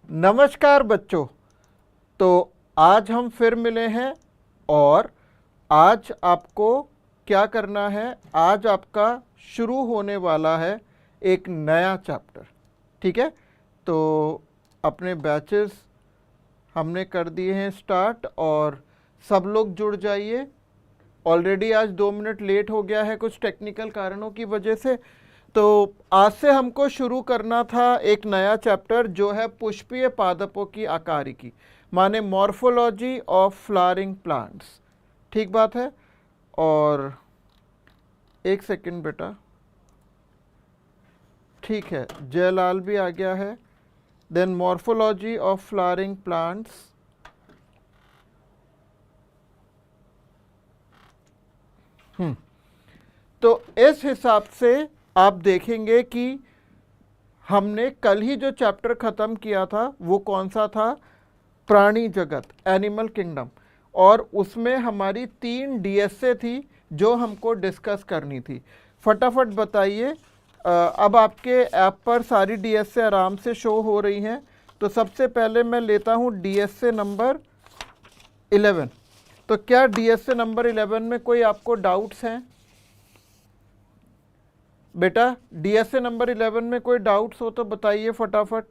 नमस्कार बच्चों। तो आज हम फिर मिले हैं और आज आपको क्या करना है, आज आपका शुरू होने वाला है एक नया चैप्टर। ठीक है, तो अपने बैचेस हमने कर दिए हैं स्टार्ट और सब लोग जुड़ जाइए। ऑलरेडी आज 2 मिनट लेट हो गया है कुछ टेक्निकल कारणों की वजह से। तो आज से हमको शुरू करना था एक नया चैप्टर जो है पुष्पीय पादपों की आकारिकी, माने मॉर्फोलॉजी ऑफ फ्लावरिंग प्लांट्स। ठीक बात है। और एक सेकंड बेटा, ठीक है, जयलाल भी आ गया है। Then morphology of flowering plants. तो इस हिसाब से आप देखेंगे कि हमने कल ही जो चैप्टर ख़त्म किया था वो कौन सा था, प्राणी जगत, एनिमल किंगडम। और उसमें हमारी 3 डीएसए थी जो हमको डिस्कस करनी थी। फटाफट बताइए। अब आपके ऐप पर सारी डीएसए आराम से शो हो रही हैं। तो सबसे पहले मैं लेता हूँ डीएसए नंबर 11। तो क्या डीएसए नंबर 11 में कोई आपको डाउट्स हैं बेटा? डीएसए नंबर 11 में कोई डाउट्स हो तो बताइए फटाफट।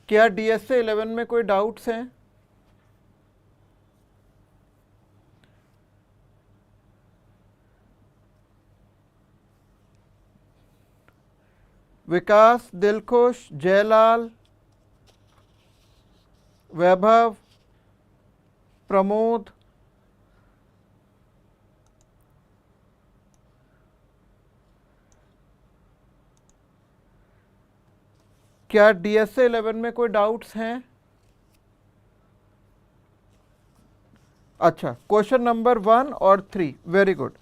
क्या डीएसए 11 में कोई डाउट्स हैं? विकास, दिलखुश, जयलाल, वैभव, प्रमोद, क्या डीएसए 11 में कोई डाउट्स हैं? अच्छा, क्वेश्चन नंबर 1 और 3, वेरी गुड।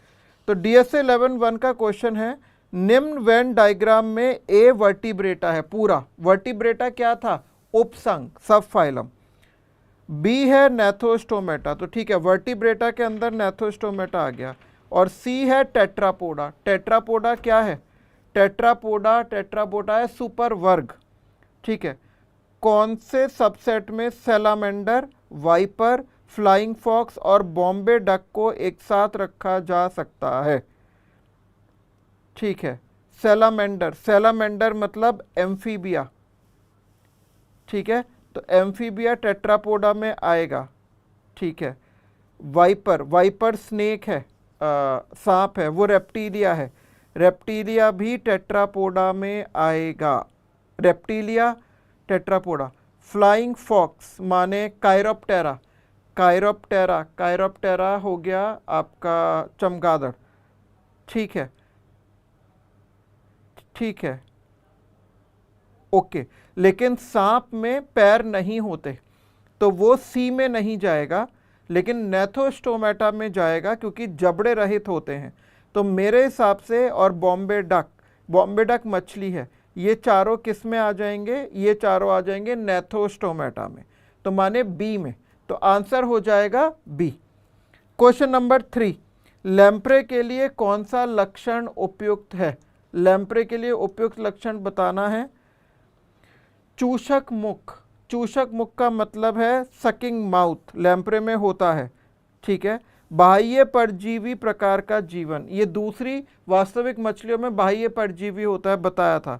तो डीएसए 11 1 का क्वेश्चन है, निम्न वेन डायग्राम में ए वर्टिब्रेटा है, पूरा वर्टिब्रेटा क्या था, उपसंग, सब फाइलम। बी है नेथोस्टोमेटा, तो ठीक है, वर्टिब्रेटा के अंदर नेथोस्टोमेटा आ गया। और सी है टेट्रापोडा। टेट्रापोडा क्या है, टेट्रापोडा, टेट्रापोडा है सुपर वर्ग। ठीक है, कौन से सबसेट में सैलामेंडर, वाइपर, फ्लाइंग फॉक्स और बॉम्बे डक को एक साथ रखा जा सकता है? ठीक है, सैलामेंडर, सैलामेंडर मतलब एम्फीबिया। ठीक है, तो एम्फीबिया टेट्रापोडा में आएगा। ठीक है, वाइपर, वाइपर स्नेक है, सांप है, वो रेप्टीलिया है, रेप्टीलिया भी टेट्रापोडा में आएगा। Reptilia Tetrapoda. फ्लाइंग फॉक्स माने कायरोप्टेरा, कायरोप्टेरा, कायरोप्टेरा हो गया आपका चमगादड़। ठीक है, ठीक है, ओके। लेकिन सांप में पैर नहीं होते तो वो सी में नहीं जाएगा, लेकिन नेथोस्टोमेटा में जाएगा क्योंकि जबड़े रहित होते हैं। तो मेरे हिसाब से, और बॉम्बे डक, बॉम्बे डक मछली है, ये चारों किस में आ जाएंगे, ये चारों आ जाएंगे नेथोस्टोमेटा में, तो माने बी में। तो आंसर हो जाएगा बी। क्वेश्चन नंबर 3, लैम्प्रे के लिए कौन सा लक्षण उपयुक्त है? लैम्प्रे के लिए उपयुक्त लक्षण बताना है। चूषक मुख, चूषक मुख का मतलब है सकिंग माउथ, लैम्प्रे में होता है। ठीक है, बाह्य परजीवी प्रकार का जीवन, ये दूसरी, वास्तविक मछलियों में बाह्य परजीवी होता है, बताया था।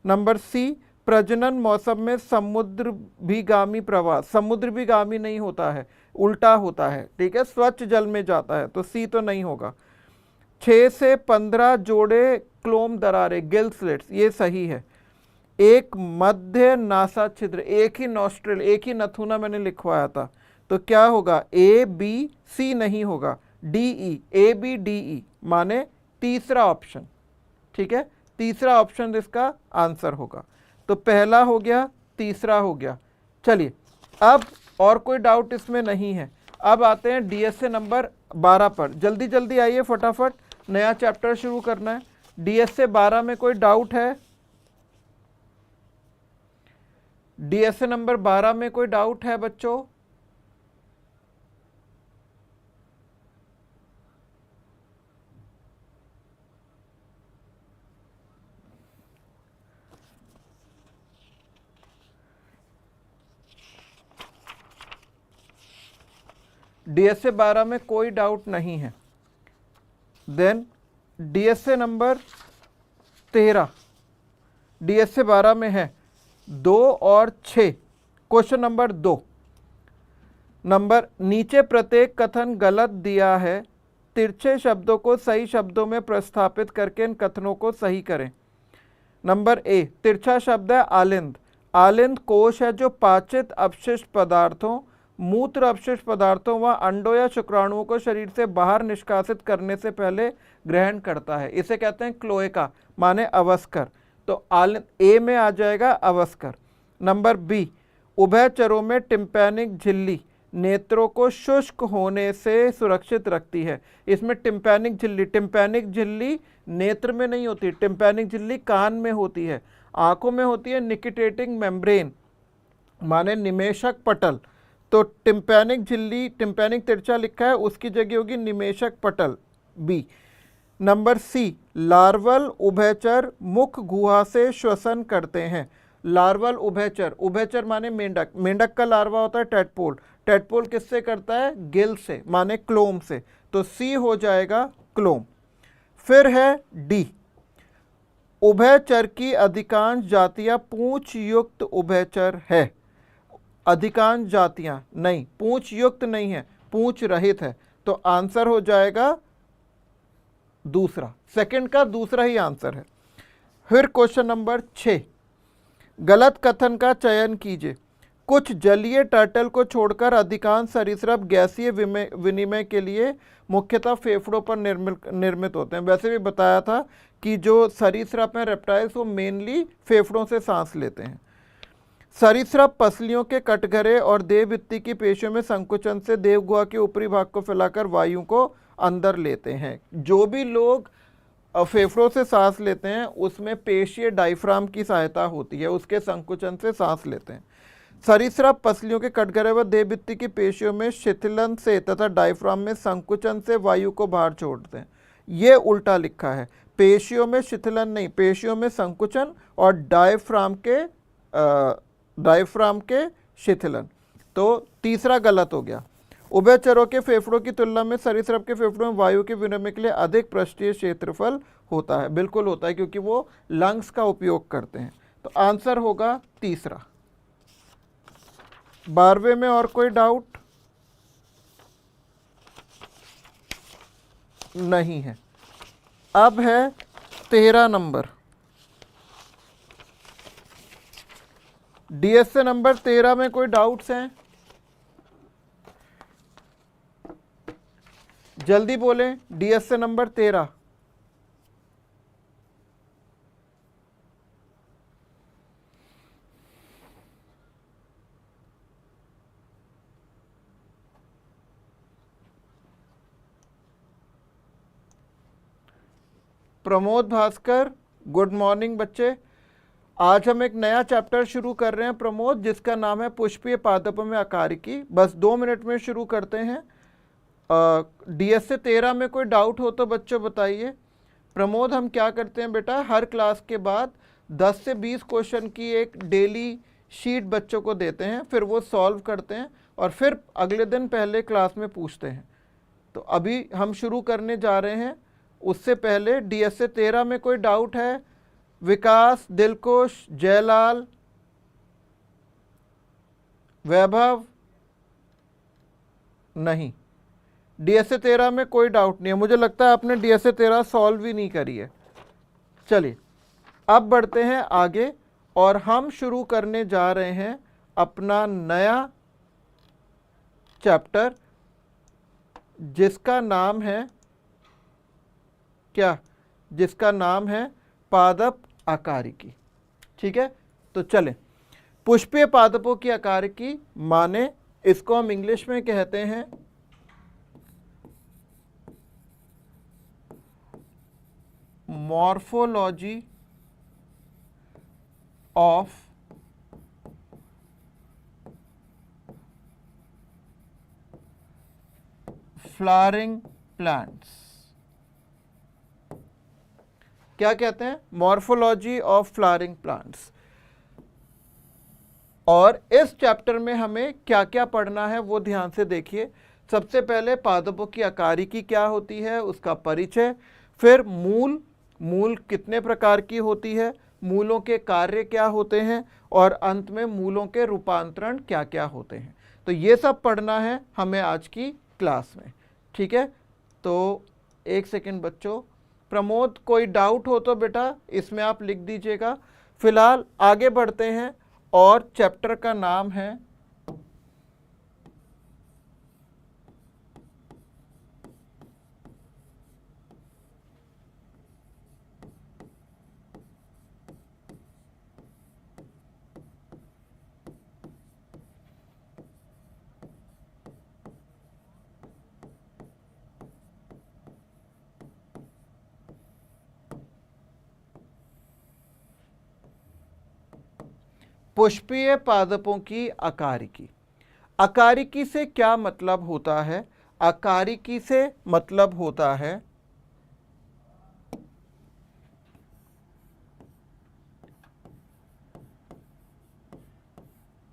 नंबर सी, प्रजनन मौसम में समुद्र भीगामी प्रवास, समुद्र भीगामी नहीं होता है, उल्टा होता है। ठीक है, स्वच्छ जल में जाता है, तो सी तो नहीं होगा। 6 से 15 जोड़े क्लोम दरारे, गिल स्लिट्स, ये सही है। एक मध्य नासा छिद्र, एक ही नॉस्ट्रिल, एक ही नथुना मैंने लिखवाया था, तो क्या होगा, ए बी सी नहीं होगा, D E, A B D E, माने तीसरा ऑप्शन। ठीक है, तीसरा ऑप्शन इसका आंसर होगा। तो पहला हो गया, तीसरा हो गया। चलिए, अब और कोई डाउट इसमें नहीं है। अब आते हैं डीएसए नंबर 12 पर। जल्दी जल्दी आइए फटाफट, नया चैप्टर शुरू करना है। डीएसए 12 में कोई डाउट है? डीएसए नंबर 12 में कोई डाउट है बच्चों? DSA 12 में कोई डाउट नहीं है। देन DSA नंबर 13 DSA 12 में है 2 और 6। क्वेश्चन नंबर 2 नंबर, नीचे प्रत्येक कथन गलत दिया है, तिरछे शब्दों को सही शब्दों में प्रस्थापित करके इन कथनों को सही करें। नंबर ए, तिरछा शब्द है आलिंद। आलिंद कोश है जो पाचित अपशिष्ट पदार्थों, मूत्र अपशिष्ट पदार्थों व अंडों या शुक्राणुओं को शरीर से बाहर निष्कासित करने से पहले ग्रहण करता है। इसे कहते हैं क्लोएका, माने अवस्कर। तो आलिंद ए में आ जाएगा अवस्कर। नंबर बी, उभयचरों में टिम्पैनिक झिल्ली नेत्रों को शुष्क होने से सुरक्षित रखती है। इसमें टिम्पैनिक झिल्ली नेत्र में नहीं होती, टिम्पैनिक झिल्ली कान में होती है। आंखों में होती है निकिटेटिंग मेम्ब्रेन, माने निमेशक पटल। तो टिम्पैनिक झिल्ली, टिम्पैनिक तिरछा लिखा है, उसकी जगह होगी निमेशक पटल, बी। नंबर सी, लार्वल उभयचर मुख गुहा से श्वसन करते हैं। लार्वल उभयचर, उभयचर माने मेंढक, मेंढक का लार्वा होता है टेडपोल। टेडपोल किससे करता है? गिल से, माने क्लोम से। तो सी हो जाएगा क्लोम। फिर है डी, उभयचर की अधिकांश जातियां पूंछ युक्त उभयचर है। अधिकांश जातियां नहीं, पूंछ युक्त नहीं है, पूंछ रहित है। तो आंसर हो जाएगा दूसरा, सेकंड का दूसरा ही आंसर है। फिर क्वेश्चन नंबर 6, गलत कथन का चयन कीजिए। कुछ जलीय टर्टल को छोड़कर अधिकांश सरीसृप गैसीय विनिमय के लिए मुख्यतः फेफड़ों पर निर्मित होते हैं। वैसे भी बताया था कि जो सरीसृप हैं रेप्टाइल्स, वो मेनली फेफड़ों से सांस लेते हैं। सरीसृप पसलियों के कटघरे और देवभित्ति की पेशियों में संकुचन से देवगुहा के ऊपरी भाग को फैलाकर वायु को अंदर लेते हैं। जो भी लोग फेफड़ों से सांस लेते हैं उसमें पेशीय डायफ्राम की सहायता होती है, उसके संकुचन से सांस लेते हैं। सरीसृप पसलियों के कटघरे व देहभित्ति की पेशियों में शिथिलन से तथा डायफ्राम में संकुचन से वायु को बाहर छोड़ते हैं। ये उल्टा लिखा है, पेशियों में शिथिलन नहीं, पेशियों में संकुचन और डायफ्राम के शिथिलन। तो तीसरा गलत हो गया। उभयचरों के फेफड़ों की तुलना में सरीसृप के फेफड़ों में वायु के विनिमय के लिए अधिक पृष्ठीय क्षेत्रफल होता है। बिल्कुल होता है, क्योंकि वो लंग्स का उपयोग करते हैं। तो आंसर होगा तीसरा। 12वें में और कोई डाउट नहीं है। अब है 13 नंबर, DSA नंबर 13 में कोई डाउट्स हैं? जल्दी बोलें। DSA number 13। Pramod Bhaskar, good morning बच्चे। आज हम एक नया चैप्टर शुरू कर रहे हैं प्रमोद, जिसका नाम है पुष्पीय पादपों में आकारिकी। बस 2 मिनट में शुरू करते हैं। DSA 13 में कोई डाउट हो तो बच्चों बताइए। प्रमोद, हम क्या करते हैं बेटा, हर क्लास के बाद 10 से 20 क्वेश्चन की एक डेली शीट बच्चों को देते हैं, फिर वो सॉल्व करते हैं और फिर अगले दिन पहले क्लास में पूछते हैं। तो अभी हम शुरू करने जा रहे हैं। उससे पहले DSA 13 में कोई डाउट है? विकास, दिलकुश, जयलाल, वैभव? नहीं, DSA 13 में कोई डाउट नहीं है। मुझे लगता है आपने DSA 13 सॉल्व ही नहीं करी है। चलिए अब बढ़ते हैं आगे और हम शुरू करने जा रहे हैं अपना नया चैप्टर, जिसका नाम है क्या? जिसका नाम है पादप आकारिकी। ठीक है, तो चलें। पुष्पीय पादपों की आकारिकी माने, इसको हम इंग्लिश में कहते हैं मॉर्फोलॉजी ऑफ फ्लावरिंग प्लांट्स। क्या कहते हैं? Morphology of flowering plants. और इस चैप्टर में हमें क्या क्या पढ़ना है वो ध्यान से देखिए। सबसे पहले पादपों की अकारिकी क्या होती है उसका परिचय, फिर मूल, मूल कितने प्रकार की होती है, मूलों के कार्य क्या होते हैं, और अंत में मूलों के रूपांतरण क्या क्या होते हैं। तो ये सब पढ़ना है हमें आज की क्लास में, ठीक है। तो एक सेकंड बच्चों, प्रमोद कोई डाउट हो तो बेटा इसमें आप लिख दीजिएगा। फिलहाल आगे बढ़ते हैं और चैप्टर का नाम है पुष्पीय पादपों की अकारिकी। अकारिकी से क्या मतलब होता है? अकारिकी से मतलब होता है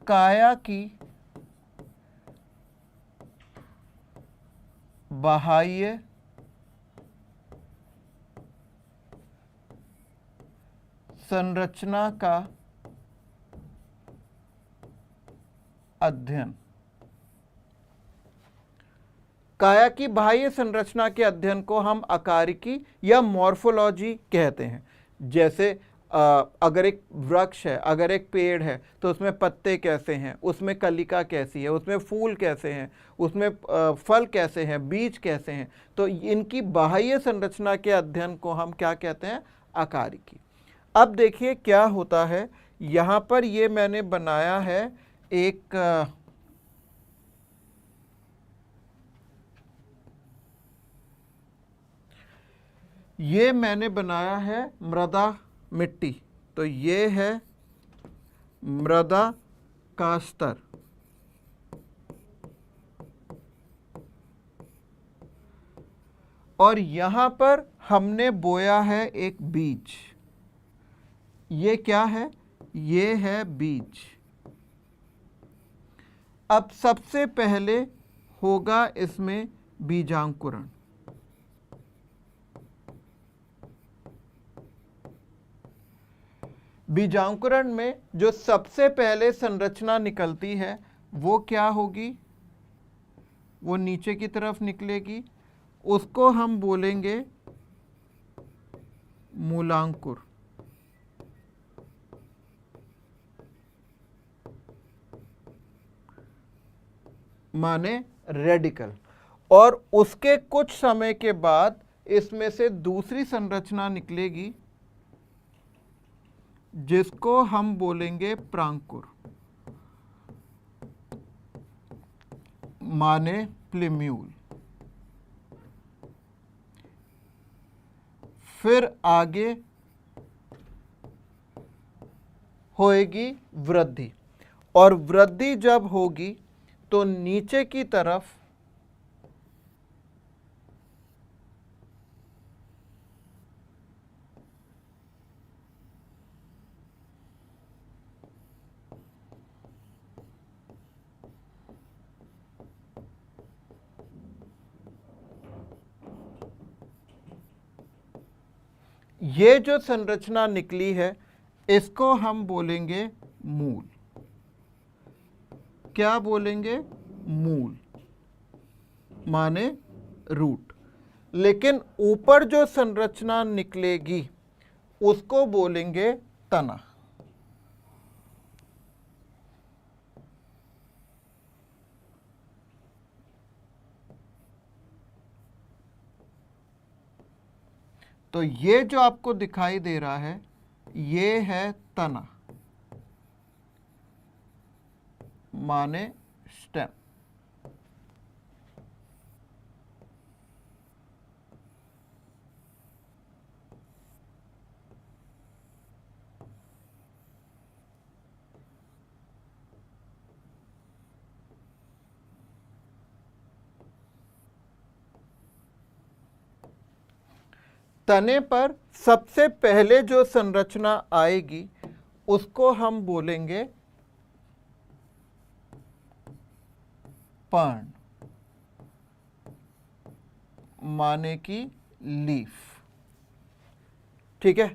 काया की बाह्य संरचना का अध्ययन। काया की बाह्य संरचना के अध्ययन को हम अकारिकी या मॉर्फोलॉजी कहते हैं। जैसे अगर एक वृक्ष है, अगर एक पेड़ है, तो उसमें पत्ते कैसे हैं, उसमें कलिका कैसी है, उसमें फूल कैसे हैं, उसमें फल कैसे हैं, बीज कैसे हैं, तो इनकी बाह्य संरचना के अध्ययन को हम क्या कहते हैं? अकारिकी। अब देखिए क्या होता है, यहाँ पर ये मैंने बनाया है एक ये मैंने बनाया है मृदा मिट्टी। तो ये है मृदा का स्तर, और यहां पर हमने बोया है एक बीज। ये क्या है? ये है बीज। अब सबसे पहले होगा इसमें बीजांकुरण। बीजांकुरण में जो सबसे पहले संरचना निकलती है वो क्या होगी? वो नीचे की तरफ निकलेगी, उसको हम बोलेंगे मूलांकुर, माने रेडिकल। और उसके कुछ समय के बाद इसमें से दूसरी संरचना निकलेगी जिसको हम बोलेंगे प्रांकुर, माने प्लिम्यूल। फिर आगे होएगी वृद्धि, और वृद्धि जब होगी तो नीचे की तरफ ये जो संरचना निकली है इसको हम बोलेंगे मूल। क्या बोलेंगे? मूल, माने रूट। लेकिन ऊपर जो संरचना निकलेगी उसको बोलेंगे तना। तो ये जो आपको दिखाई दे रहा है ये है तना, माने स्टेम। तने पर सबसे पहले जो संरचना आएगी उसको हम बोलेंगे पर्ण। माने कि लीफ। ठीक है,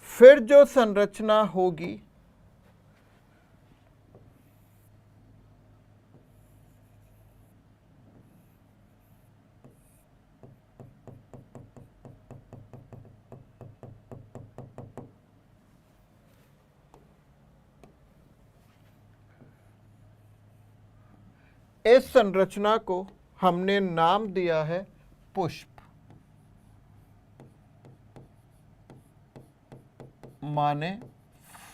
फिर जो संरचना होगी इस संरचना को हमने नाम दिया है पुष्प, माने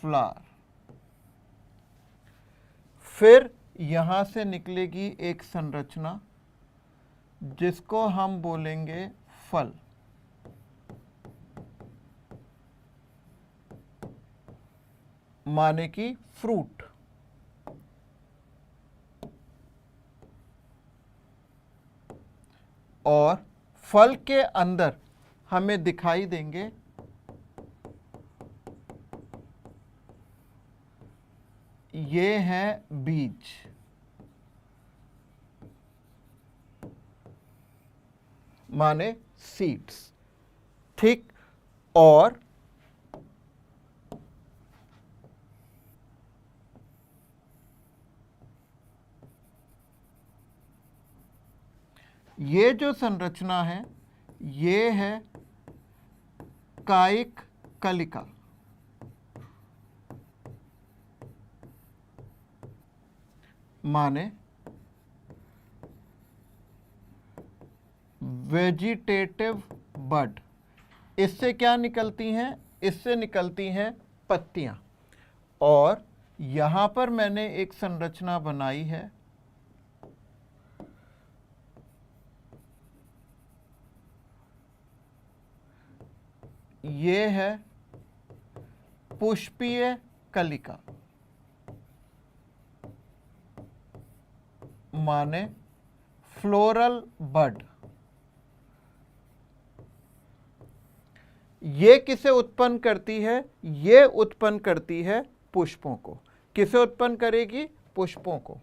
फ्लावर। फिर यहां से निकलेगी एक संरचना जिसको हम बोलेंगे फल, माने कि फ्रूट। और फल के अंदर हमें दिखाई देंगे ये हैं बीज, माने सीड्स। ठीक, और ये जो संरचना है ये है कायिक कलिका, माने वेजिटेटिव बड। इससे क्या निकलती हैं? इससे निकलती हैं पत्तियां। और यहां पर मैंने एक संरचना बनाई है, ये है पुष्पीय कलिका, माने फ्लोरल बड। ये किसे उत्पन्न करती है? ये उत्पन्न करती है पुष्पों को। किसे उत्पन्न करेगी? पुष्पों को।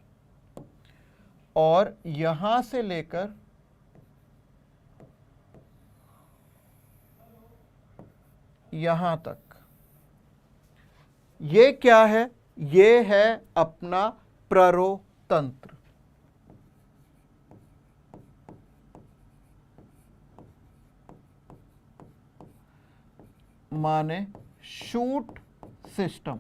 और यहां से लेकर यहां तक ये क्या है? ये है अपना प्ररोतंत्र, माने शूट सिस्टम।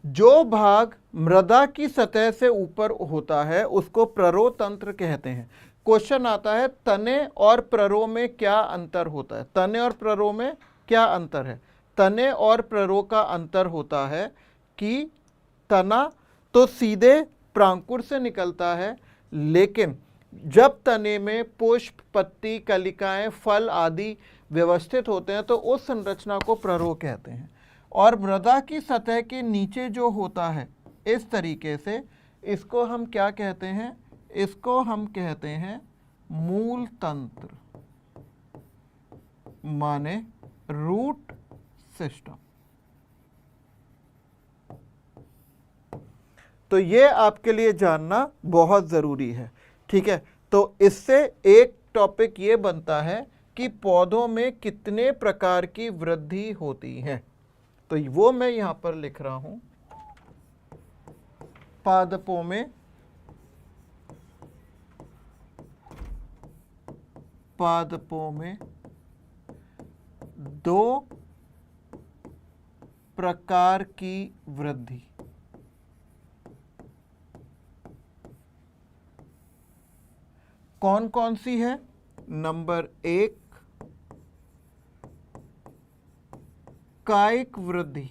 जो भाग मृदा की सतह से ऊपर होता है उसको प्ररोतंत्र कहते हैं। क्वेश्चन आता है तने और प्ररो में क्या अंतर होता है? तने और प्ररो में क्या अंतर है? तने और प्ररो का अंतर होता है कि तना तो सीधे प्रांकुर से निकलता है, लेकिन जब तने में पुष्प, पत्ती, कलिकाएं, फल आदि व्यवस्थित होते हैं तो उस संरचना को प्ररो कहते हैं। और मृदा की सतह के नीचे जो होता है इस तरीके से, इसको हम क्या कहते हैं? इसको हम कहते हैं मूल तंत्र, माने रूट सिस्टम। तो ये आपके लिए जानना बहुत ज़रूरी है। ठीक है, तो इससे एक टॉपिक ये बनता है कि पौधों में कितने प्रकार की वृद्धि होती है। तो वो मैं यहां पर लिख रहा हूं, पादपों में 2 प्रकार की वृद्धि। कौन कौन सी है? नंबर 1 कायिक वृद्धि।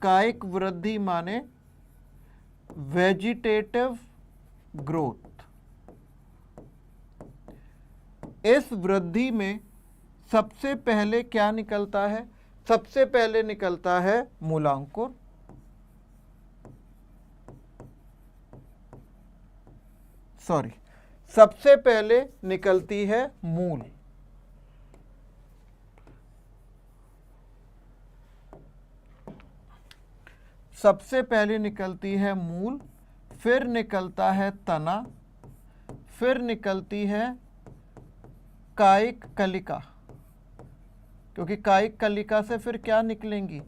कायिक वृद्धि माने वेजिटेटिव ग्रोथ। इस वृद्धि में सबसे पहले क्या निकलता है? सबसे पहले निकलता है मूलांकुर, सबसे पहले निकलती है मूल। सबसे पहले निकलती है मूल, फिर निकलता है तना, फिर निकलती है कायिक कलिका, क्योंकि कायिक कलिका से फिर क्या निकलेंगी,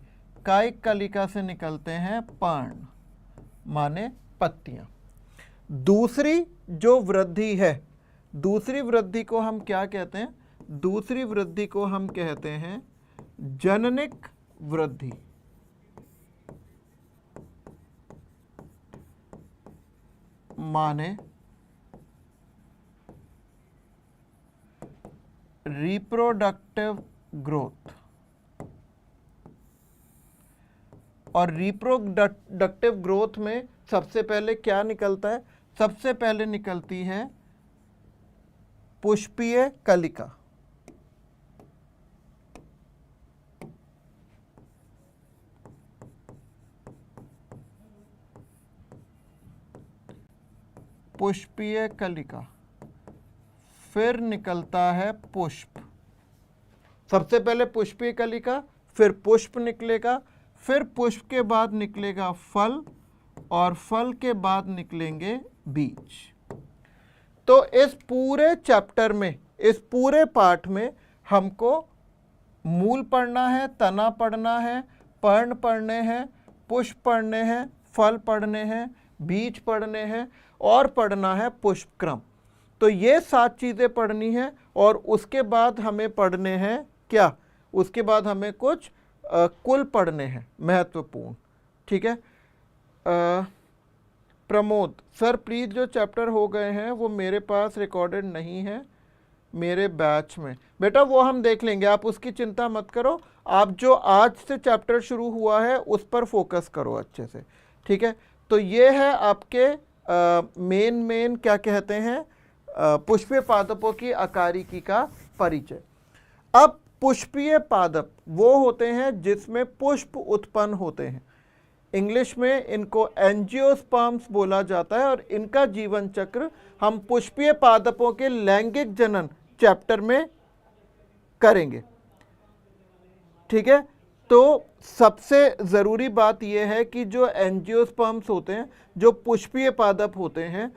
कायिक कलिका से निकलते हैं पर्ण माने पत्तियां। दूसरी जो वृद्धि है, दूसरी वृद्धि को हम क्या कहते हैं, दूसरी वृद्धि को हम कहते हैं जननिक वृद्धि। माने रिप्रोडक्टिव ग्रोथ। और रिप्रोडक्टिव ग्रोथ में सबसे पहले क्या निकलता है, सबसे पहले निकलती है पुष्पीय कलिका। पुष्पीय कलिका, फिर निकलता है पुष्प। सबसे पहले पुष्पीय कलिका, फिर पुष्प निकलेगा, फिर पुष्प के बाद निकलेगा फल, और फल के बाद निकलेंगे बीज। तो इस पूरे चैप्टर में, इस पूरे पाठ में हमको मूल पढ़ना है, तना पढ़ना है, पर्ण पढ़ने हैं, पुष्प पढ़ने हैं, फल पढ़ने हैं, बीज पढ़ने हैं, और पढ़ना है पुष्प क्रम। तो ये 7 चीज़ें पढ़नी है। और उसके बाद हमें पढ़ने हैं क्या, उसके बाद हमें कुछ कुल पढ़ने हैं महत्वपूर्ण। ठीक है। प्रमोद सर प्लीज़, जो चैप्टर हो गए हैं वो मेरे पास रिकॉर्डेड नहीं है मेरे बैच में। बेटा वो हम देख लेंगे, आप उसकी चिंता मत करो। आप जो आज से चैप्टर शुरू हुआ है उस पर फोकस करो अच्छे से। ठीक है। तो ये है आपके मेन क्या कहते हैं, पुष्पीय पादपों की अकारिकी का परिचय। अब पुष्पीय पादप वो होते हैं जिसमें पुष्प उत्पन्न होते हैं। इंग्लिश में इनको एंजियोस्पर्म्स बोला जाता है, और इनका जीवन चक्र हम पुष्पीय पादपों के लैंगिक जनन चैप्टर में करेंगे। ठीक है। तो सबसे ज़रूरी बात यह है कि जो एंजियोस्पर्म्स होते हैं, जो पुष्पीय पादप होते हैं,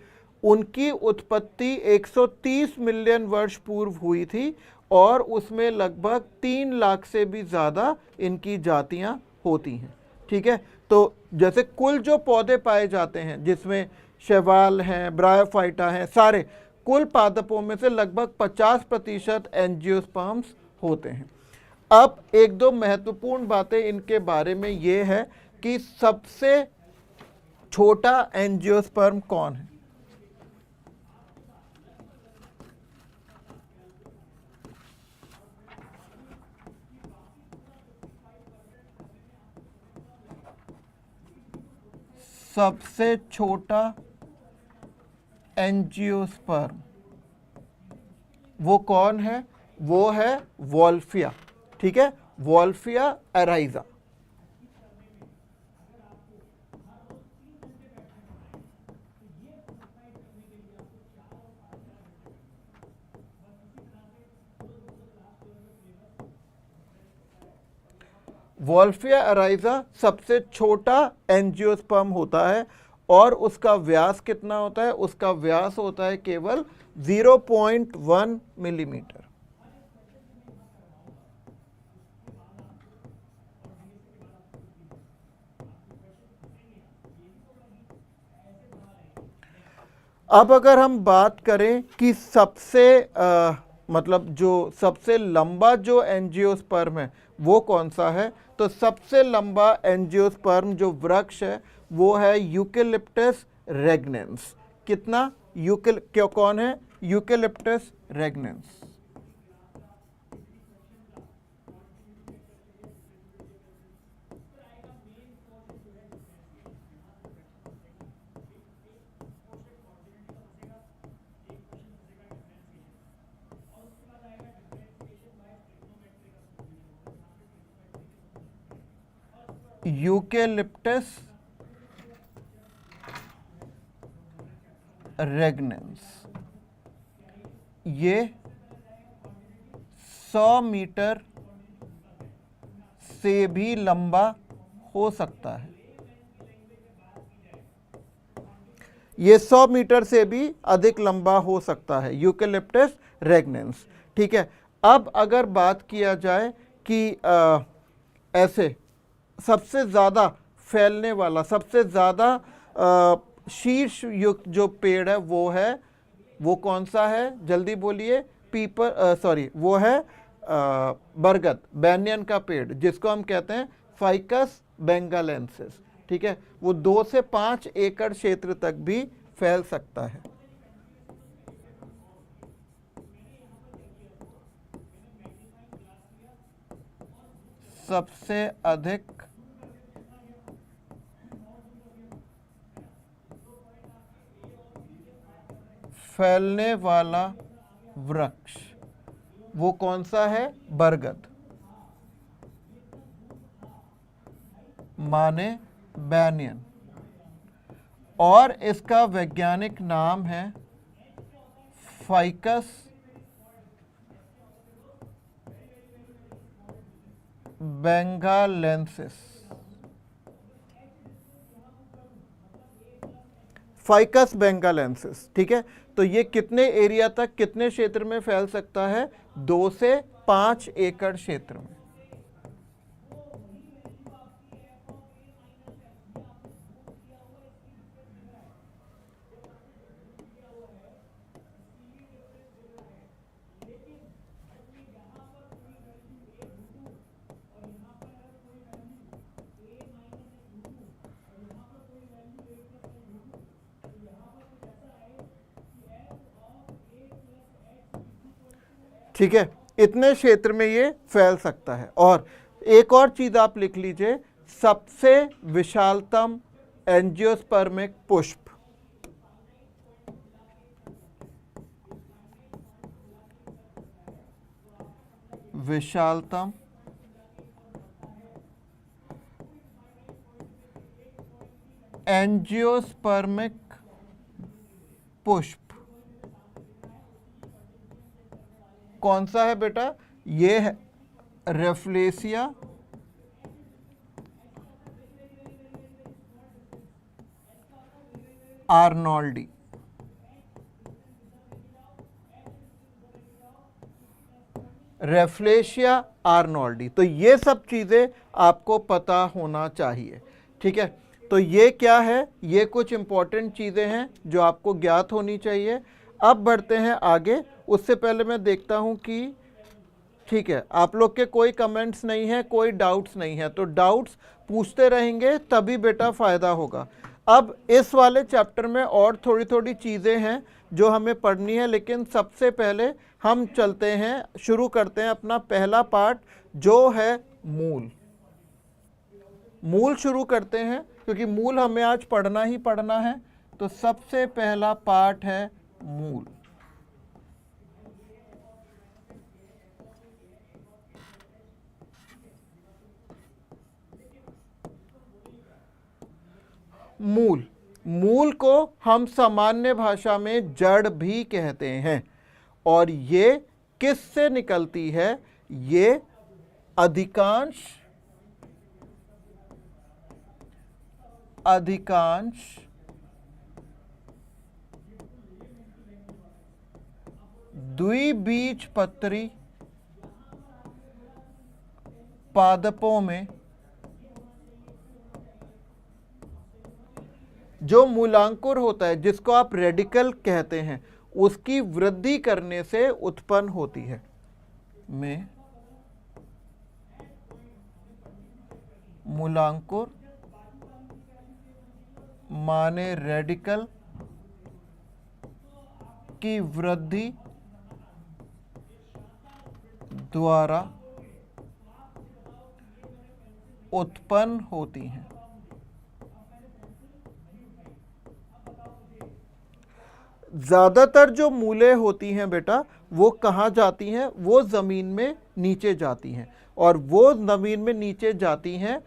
उनकी उत्पत्ति 130 मिलियन वर्ष पूर्व हुई थी, और उसमें लगभग 3 लाख से भी ज़्यादा इनकी जातियां होती हैं। ठीक है। तो जैसे कुल जो पौधे पाए जाते हैं, जिसमें शैवाल हैं, ब्रायोफाइटा हैं, सारे कुल पादपों में से लगभग 50% एंजियोस्पर्म्स होते हैं। अब एक दो महत्वपूर्ण बातें इनके बारे में ये है कि सबसे छोटा एंजियोस्पर्म कौन है। सबसे छोटा एंजियोस्पर्म वो कौन है, वो है वॉल्फिया। ठीक है, वॉल्फिया एराइजा। वॉल्फिया एराइजा सबसे छोटा एंजियोस्पर्म होता है, और उसका व्यास कितना होता है, उसका व्यास होता है केवल 0.1 मिलीमीटर। अब अगर हम बात करें कि सबसे मतलब जो सबसे लंबा जो एंजियोस्पर्म है वो कौन सा है, तो सबसे लंबा एंजियोस्पर्म जो वृक्ष है वो है यूकेलिप्टस रेग्नेंस। कितना, क्यों कौन है, यूकेलिप्टस रेग्नेंस। यूकेलिप्टस रेग्नेंस ये 100 मीटर से भी लंबा हो सकता है। ये 100 मीटर से भी अधिक लंबा हो सकता है, यूकेलिप्टस रेगनेंस। ठीक है, अब अगर बात किया जाए कि ऐसे सबसे ज़्यादा फैलने वाला, सबसे ज़्यादा शीर्ष युक्त जो पेड़ है वो कौन सा है, जल्दी बोलिए। वो है बरगद, बैंयन का पेड़, जिसको हम कहते हैं फाइकस बेंगालेंसिस। ठीक है, वो 2 से 5 एकड़ क्षेत्र तक भी फैल सकता है। सबसे अधिक फैलने वाला वृक्ष वो कौन सा है, बरगद, माने बैंयन, और इसका वैज्ञानिक नाम है फाइकस बेंगालेंसिस। Ficus benghalensis. ठीक है, तो ये कितने एरिया तक, कितने क्षेत्र में फैल सकता है, 2 से 5 एकड़ क्षेत्र में। ठीक है, इतने क्षेत्र में ये फैल सकता है। और एक और चीज आप लिख लीजिए, सबसे विशालतम एंजियोस्पर्मिक पुष्प, विशालतम एंजियोस्पर्मिक पुष्प कौन सा है बेटा, ये है रेफ्लेसिया आर्नोल्डी। रेफ्लेशिया आर्नोल्डी, तो ये सब चीज़ें आपको पता होना चाहिए। ठीक है, तो ये क्या है, ये कुछ इंपॉर्टेंट चीज़ें हैं जो आपको ज्ञात होनी चाहिए। अब बढ़ते हैं आगे, उससे पहले मैं देखता हूं कि ठीक है आप लोग के कोई कमेंट्स नहीं है, कोई डाउट्स नहीं है, तो डाउट्स पूछते रहेंगे तभी बेटा फ़ायदा होगा। अब इस वाले चैप्टर में और थोड़ी थोड़ी चीज़ें हैं जो हमें पढ़नी है, लेकिन सबसे पहले हम चलते हैं, शुरू करते हैं अपना पहला पार्ट जो है मूल। मूल शुरू करते हैं क्योंकि मूल हमें आज पढ़ना ही पढ़ना है। तो सबसे पहला पार्ट है मूल। मूल, मूल को हम सामान्य भाषा में जड़ भी कहते हैं। और ये किससे निकलती है, ये अधिकांश द्विबीजपत्री पादपों में जो मूलांकुर होता है, जिसको आप रेडिकल कहते हैं, उसकी वृद्धि करने से उत्पन्न होती है। में मूलांकुर माने रेडिकल की वृद्धि द्वारा उत्पन्न होती हैं। ज़्यादातर जो मूलें होती हैं बेटा, वो कहाँ जाती हैं, वो ज़मीन में नीचे जाती हैं। और वो ज़मीन में नीचे जाती हैं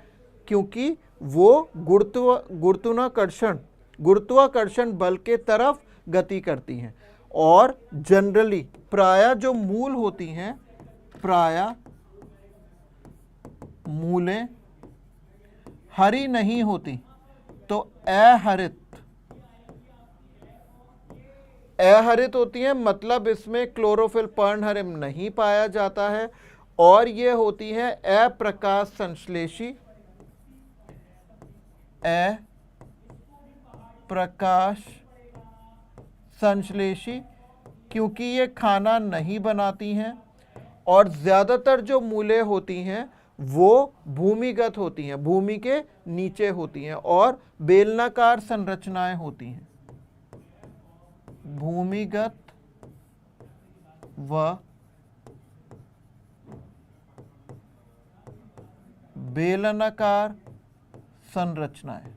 क्योंकि वो गुरुत्वाकर्षण बल के तरफ गति करती हैं। और जनरली प्रायः जो मूल होती हैं, प्रायः मूलें हरी नहीं होती, तो अहरित अहरित होती हैं, मतलब इसमें क्लोरोफिल पर्णहरित नहीं पाया जाता है, और ये होती हैं अप्रकाश संश्लेषी, अप्रकाश संश्लेषी, क्योंकि ये खाना नहीं बनाती हैं, और ज़्यादातर जो मूलें होती हैं वो भूमिगत होती हैं, भूमि के नीचे होती हैं, और बेलनाकार संरचनाएं होती हैं। भूमिगत व बेलनाकार संरचनाएं।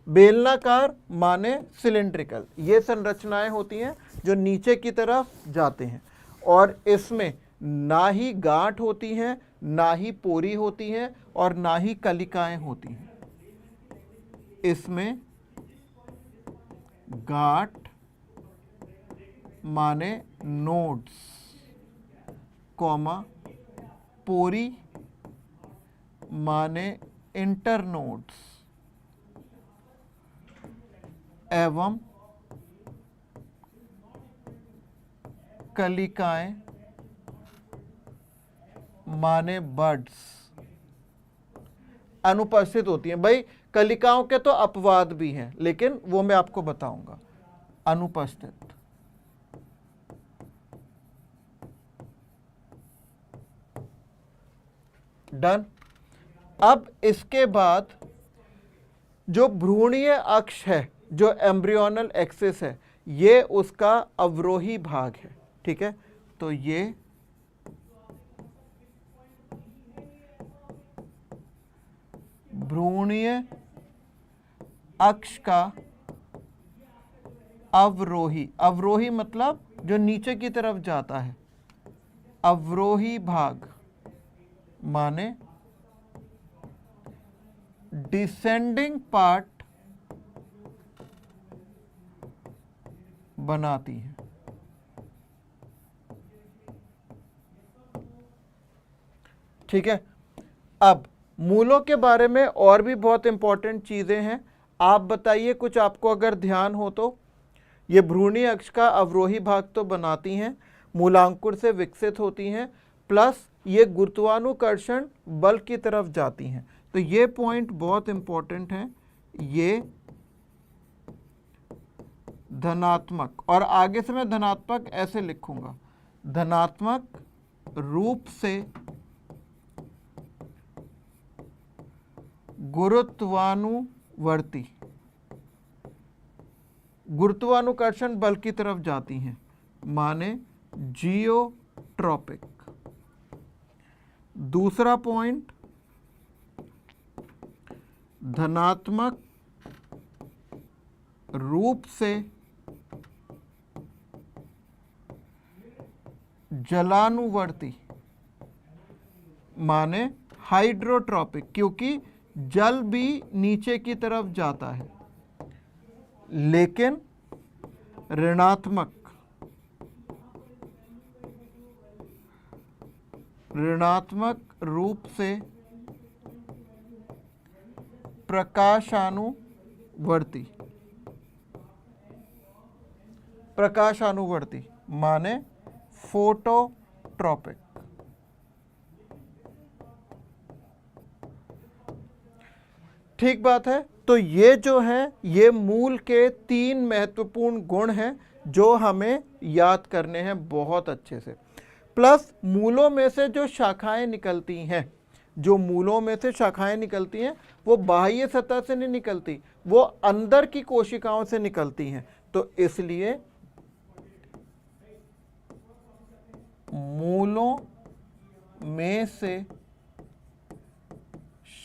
बेलनाकार माने सिलिंड्रिकल, ये संरचनाएं होती हैं जो नीचे की तरफ जाते हैं, और इसमें ना ही गांठ होती हैं, ना ही पोरी होती हैं, और ना ही कलिकाएं होती हैं। इसमें गांठ माने नोड्स, कॉमा पोरी माने इंटरनोड्स, एवं कलिकाएं माने बड्स अनुपस्थित होती हैं। भाई कलिकाओं के तो अपवाद भी हैं, लेकिन वो मैं आपको बताऊंगा। अनुपस्थित। डन। अब इसके बाद जो भ्रूणीय अक्ष है, जो एम्ब्रियोनल एक्सिस है, ये उसका अवरोही भाग है। ठीक है, तो ये भ्रूणीय अक्ष का अवरोही, अवरोही मतलब जो नीचे की तरफ जाता है, अवरोही भाग माने डिसेंडिंग पार्ट बनाती है। ठीक है, अब मूलों के बारे में और भी बहुत इंपॉर्टेंट चीजें हैं। आप बताइए, कुछ आपको अगर ध्यान हो तो। ये भ्रूणीय अक्ष का अवरोही भाग तो बनाती हैं, मूलांकुर से विकसित होती हैं, प्लस ये गुरुत्वानुकर्षण बल की तरफ जाती हैं। तो ये पॉइंट बहुत इंपॉर्टेंट है। ये धनात्मक, और आगे से मैं धनात्मक ऐसे लिखूंगा, धनात्मक रूप से गुरुत्वानुवर्ती, गुरुत्वानुकर्षण बल की तरफ जाती हैं, माने जियोट्रॉपिक। दूसरा पॉइंट, धनात्मक रूप से जलानुवर्ती, माने हाइड्रोट्रॉपिक, क्योंकि जल भी नीचे की तरफ जाता है, लेकिन ऋणात्मक, ऋणात्मक रूप से प्रकाशानुवर्ती, प्रकाशानुवर्ती माने फोटोट्रॉपिक। ठीक बात है। तो ये जो है, ये मूल के 3 महत्वपूर्ण गुण हैं जो हमें याद करने हैं बहुत अच्छे से। प्लस मूलों में से जो शाखाएं निकलती हैं, जो मूलों में से शाखाएं निकलती हैं, वो बाह्य सतह से नहीं निकलती, वो अंदर की कोशिकाओं से निकलती हैं। तो इसलिए मूलों में से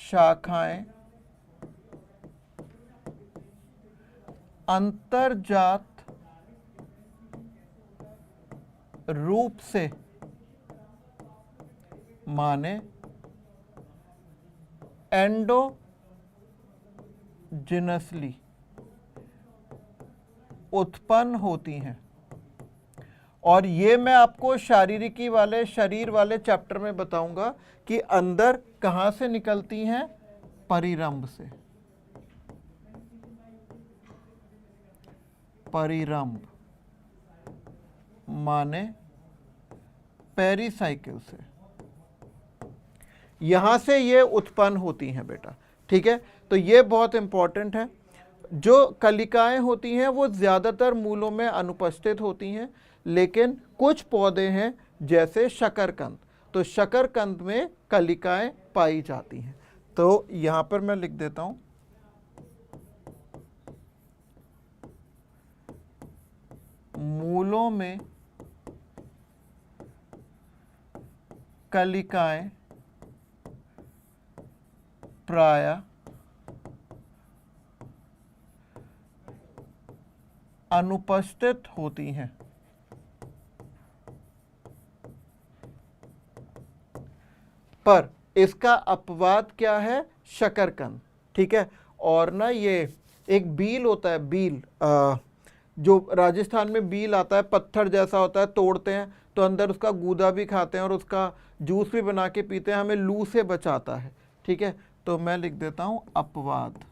शाखाएं अंतर्जात रूप से, माने एंडोजिनसली उत्पन्न होती हैं। और ये मैं आपको शारीरिकी वाले, शरीर वाले चैप्टर में बताऊंगा कि अंदर कहां से निकलती हैं, परिरंभ से। परिरंभ माने पेरिसाइकिल से, यहां से ये उत्पन्न होती हैं बेटा। ठीक है, तो ये बहुत इंपॉर्टेंट है। जो कलिकाएं होती हैं वो ज्यादातर मूलों में अनुपस्थित होती हैं, लेकिन कुछ पौधे हैं जैसे शकरकंद, तो शकरकंद में कलिकाएं पाई जाती हैं। तो यहां पर मैं लिख देता हूं, मूलों में कलिकाएं प्रायः अनुपस्थित होती हैं। पर इसका अपवाद क्या है? शकरकंद। ठीक है, और ना ये एक बील होता है, बील जो राजस्थान में बील आता है, पत्थर जैसा होता है, तोड़ते हैं तो अंदर उसका गूदा भी खाते हैं और उसका जूस भी बना के पीते हैं, हमें लू से बचाता है। ठीक है, तो मैं लिख देता हूं अपवाद।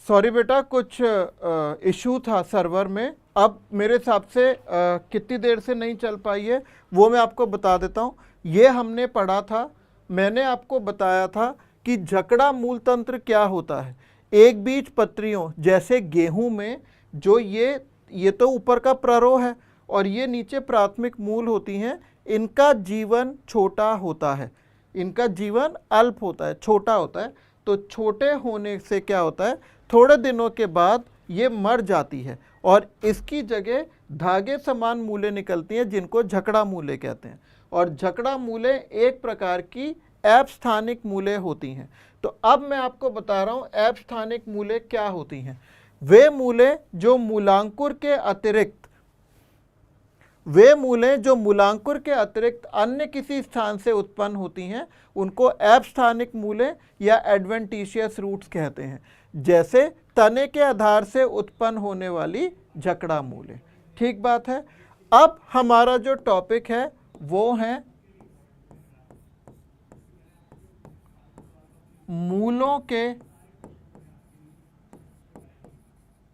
सॉरी बेटा, कुछ इशू था सर्वर में। अब मेरे हिसाब से कितनी देर से नहीं चल पाई है वो मैं आपको बता देता हूँ। ये हमने पढ़ा था, मैंने आपको बताया था कि जकड़ा मूल तंत्र क्या होता है। एक बीज पत्रियों जैसे गेहूं में जो ये तो ऊपर का प्ररोह है और ये नीचे प्राथमिक मूल होती हैं, इनका जीवन छोटा होता है, इनका जीवन अल्प होता है, छोटा होता है। तो छोटे होने से क्या होता है, थोड़े दिनों के बाद ये मर जाती है और इसकी जगह धागे समान मूलें निकलती हैं जिनको जकड़ा मूलें कहते हैं। और जकड़ा मूलें एक प्रकार की ऐपस्थानिक मूलें होती हैं। तो अब मैं आपको बता रहा हूँ ऐपस्थानिक मूलें क्या होती हैं। वे मूलें जो मूलांकुर के अतिरिक्त अन्य किसी स्थान से उत्पन्न होती हैं उनको ऐपस्थानिक मूलें या एडवेंटिशियस रूट्स कहते हैं। जैसे तने के आधार से उत्पन्न होने वाली जकड़ा मूलें। ठीक बात है। अब हमारा जो टॉपिक है वो है मूलों के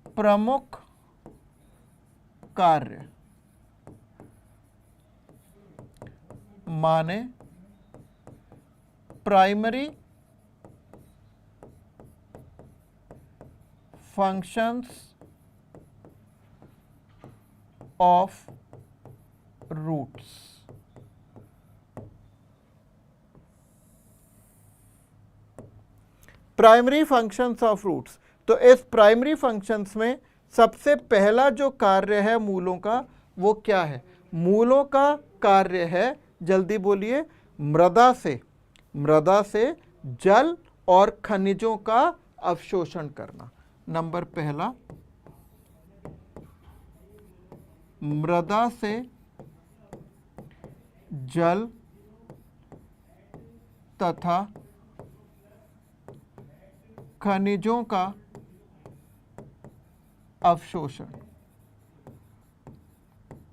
प्रमुख कार्य, माने primary functions of roots. Primary functions of roots. तो इस प्राइमरी फंक्शंस में सबसे पहला जो कार्य है मूलों का वो क्या है? मूलों का कार्य है, जल्दी बोलिए, मृदा से जल और खनिजों का अवशोषण करना। नंबर पहला, मृदा से जल तथा खनिजों का अवशोषण।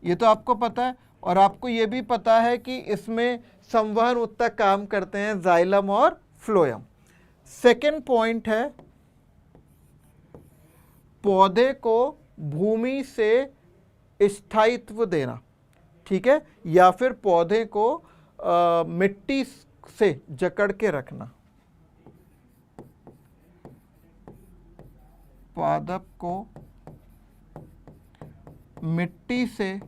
ये तो आपको पता है और आपको ये भी पता है कि इसमें संवहन ऊतक काम करते हैं, जाइलम और फ्लोएम। सेकेंड पॉइंट है पौधे को भूमि से स्थायित्व देना, ठीक है, या फिर पौधे को मिट्टी से जकड़ के रखना। पादप को मिट्टी से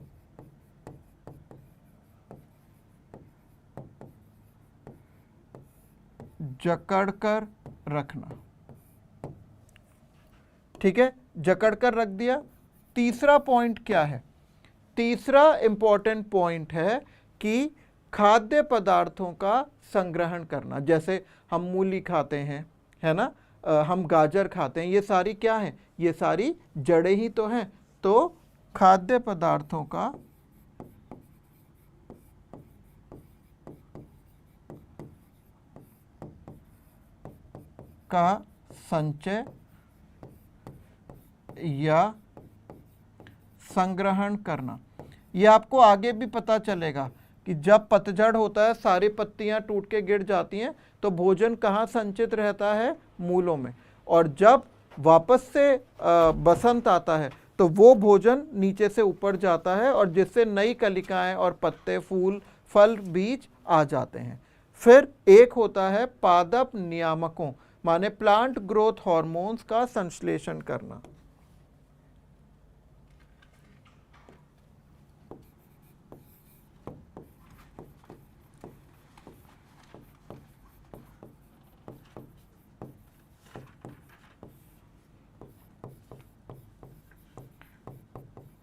जकड़कर रखना, ठीक है, जकड़कर रख दिया। तीसरा पॉइंट क्या है? तीसरा इंपॉर्टेंट पॉइंट है कि खाद्य पदार्थों का संग्रहण करना। जैसे हम मूली खाते हैं, है ना, हम गाजर खाते हैं, ये सारी क्या हैं? ये सारी जड़ें ही तो हैं। तो खाद्य पदार्थों का संचय या संग्रहण करना। ये आपको आगे भी पता चलेगा कि जब पतझड़ होता है, सारी पत्तियां टूट के गिर जाती हैं, तो भोजन कहाँ संचित रहता है? मूलों में। और जब वापस से बसंत आता है तो वो भोजन नीचे से ऊपर जाता है और जिससे नई कलिकाएं और पत्ते, फूल, फल, बीज आ जाते हैं। फिर एक होता है पादप नियामकों, माने प्लांट ग्रोथ हार्मोन्स का संश्लेषण करना।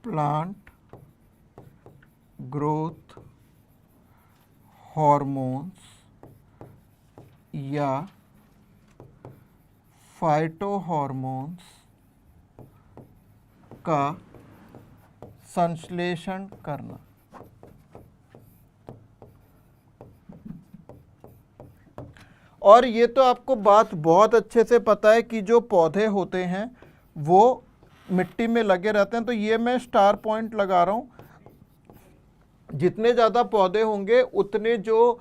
प्लांट ग्रोथ हार्मोन्स या फाइटो हार्मोन्स का संश्लेषण करना। और ये तो आपको बात बहुत अच्छे से पता है कि जो पौधे होते हैं वो मिट्टी में लगे रहते हैं। तो ये मैं स्टार पॉइंट लगा रहा हूँ, जितने ज़्यादा पौधे होंगे उतने जो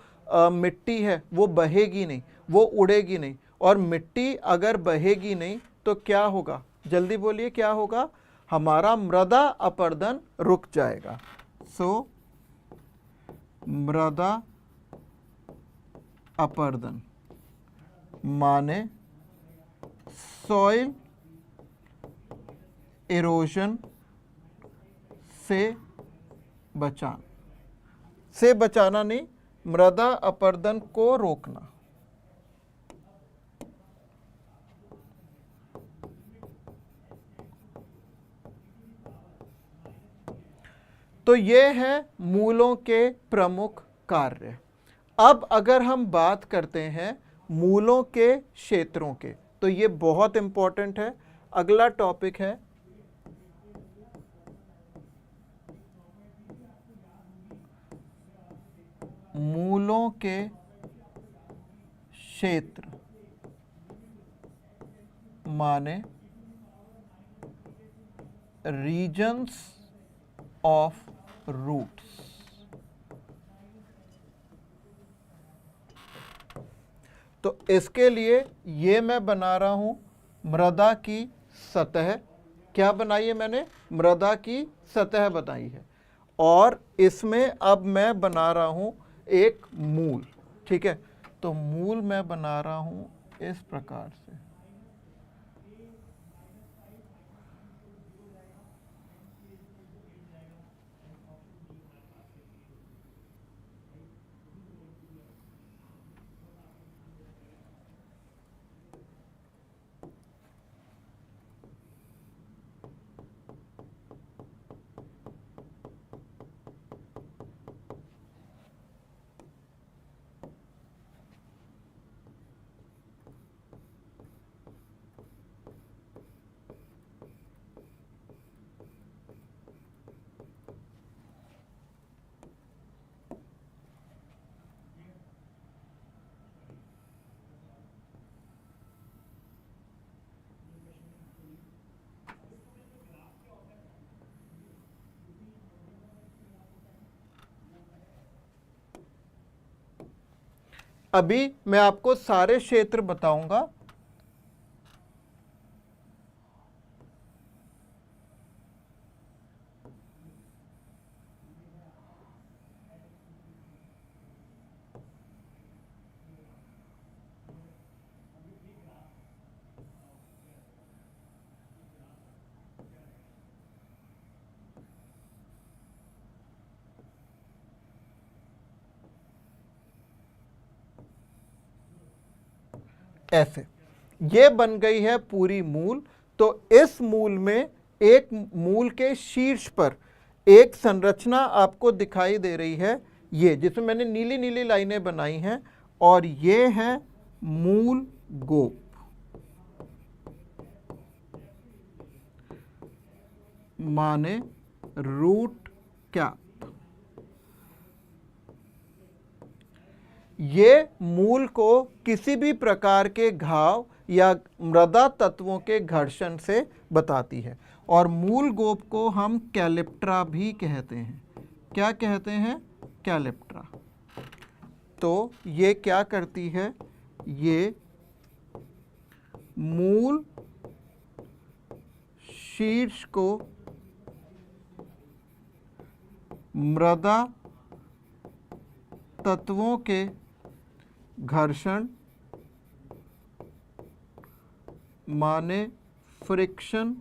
मिट्टी है वो बहेगी नहीं, वो उड़ेगी नहीं। और मिट्टी अगर बहेगी नहीं तो क्या होगा, जल्दी बोलिए क्या होगा, हमारा मृदा अपरदन रुक जाएगा। सो मृदा अपरदन माने सॉइल इरोजन से बचाना नहीं, मृदा अपरदन को रोकना। तो ये है मूलों के प्रमुख कार्य। अब अगर हम बात करते हैं मूलों के क्षेत्रों के, तो ये बहुत इंपॉर्टेंट है। अगला टॉपिक है मूलों के क्षेत्र माने रीजन्स ऑफ रूट्स। तो इसके लिए ये मैं बना रहा हूं मृदा की सतह। क्या बनाई है मैंने, मृदा की सतह बनाई है, और इसमें अब मैं बना रहा हूं एक मूल। ठीक है, तो मूल मैं बना रहा हूं इस प्रकार से। अभी मैं आपको सारे क्षेत्र बताऊंगा। ऐसे ये बन गई है पूरी मूल। तो इस मूल में एक मूल के शीर्ष पर एक संरचना आपको दिखाई दे रही है, ये जिसमें मैंने नीली नीली लाइनें बनाई हैं, और ये है मूल गोप माने रूट कैप। ये मूल को किसी भी प्रकार के घाव या मृदा तत्वों के घर्षण से बताती है। और मूल गोप को हम कैलिप्ट्रा भी कहते हैं। क्या कहते हैं, कैलिप्ट्रा। तो ये क्या करती है, ये मूल शीर्ष को मृदा तत्वों के घर्षण माने फ्रिक्शन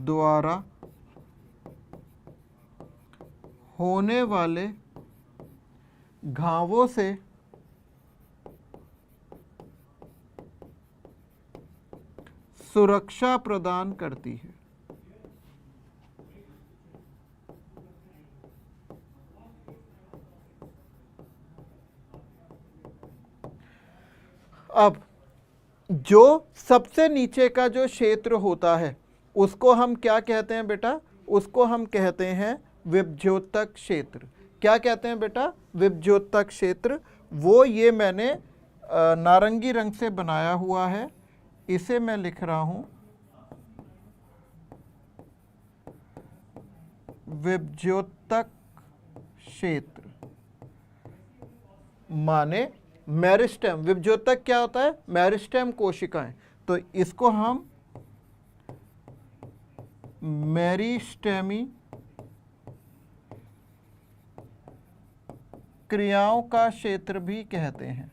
द्वारा होने वाले घावों से सुरक्षा प्रदान करती है। अब जो सबसे नीचे का जो क्षेत्र होता है उसको हम क्या कहते हैं बेटा, उसको हम कहते हैं विभज्योतक क्षेत्र। क्या कहते हैं बेटा, विभज्योतक क्षेत्र। वो ये मैंने नारंगी रंग से बनाया हुआ है, इसे मैं लिख रहा हूं विभज्योतक क्षेत्र माने मेरिस्टेम, विभज्योतक क्या होता है? मेरिस्टेम कोशिकाएं। तो इसको हम मेरिस्टेमी क्रियाओं का क्षेत्र भी कहते हैं।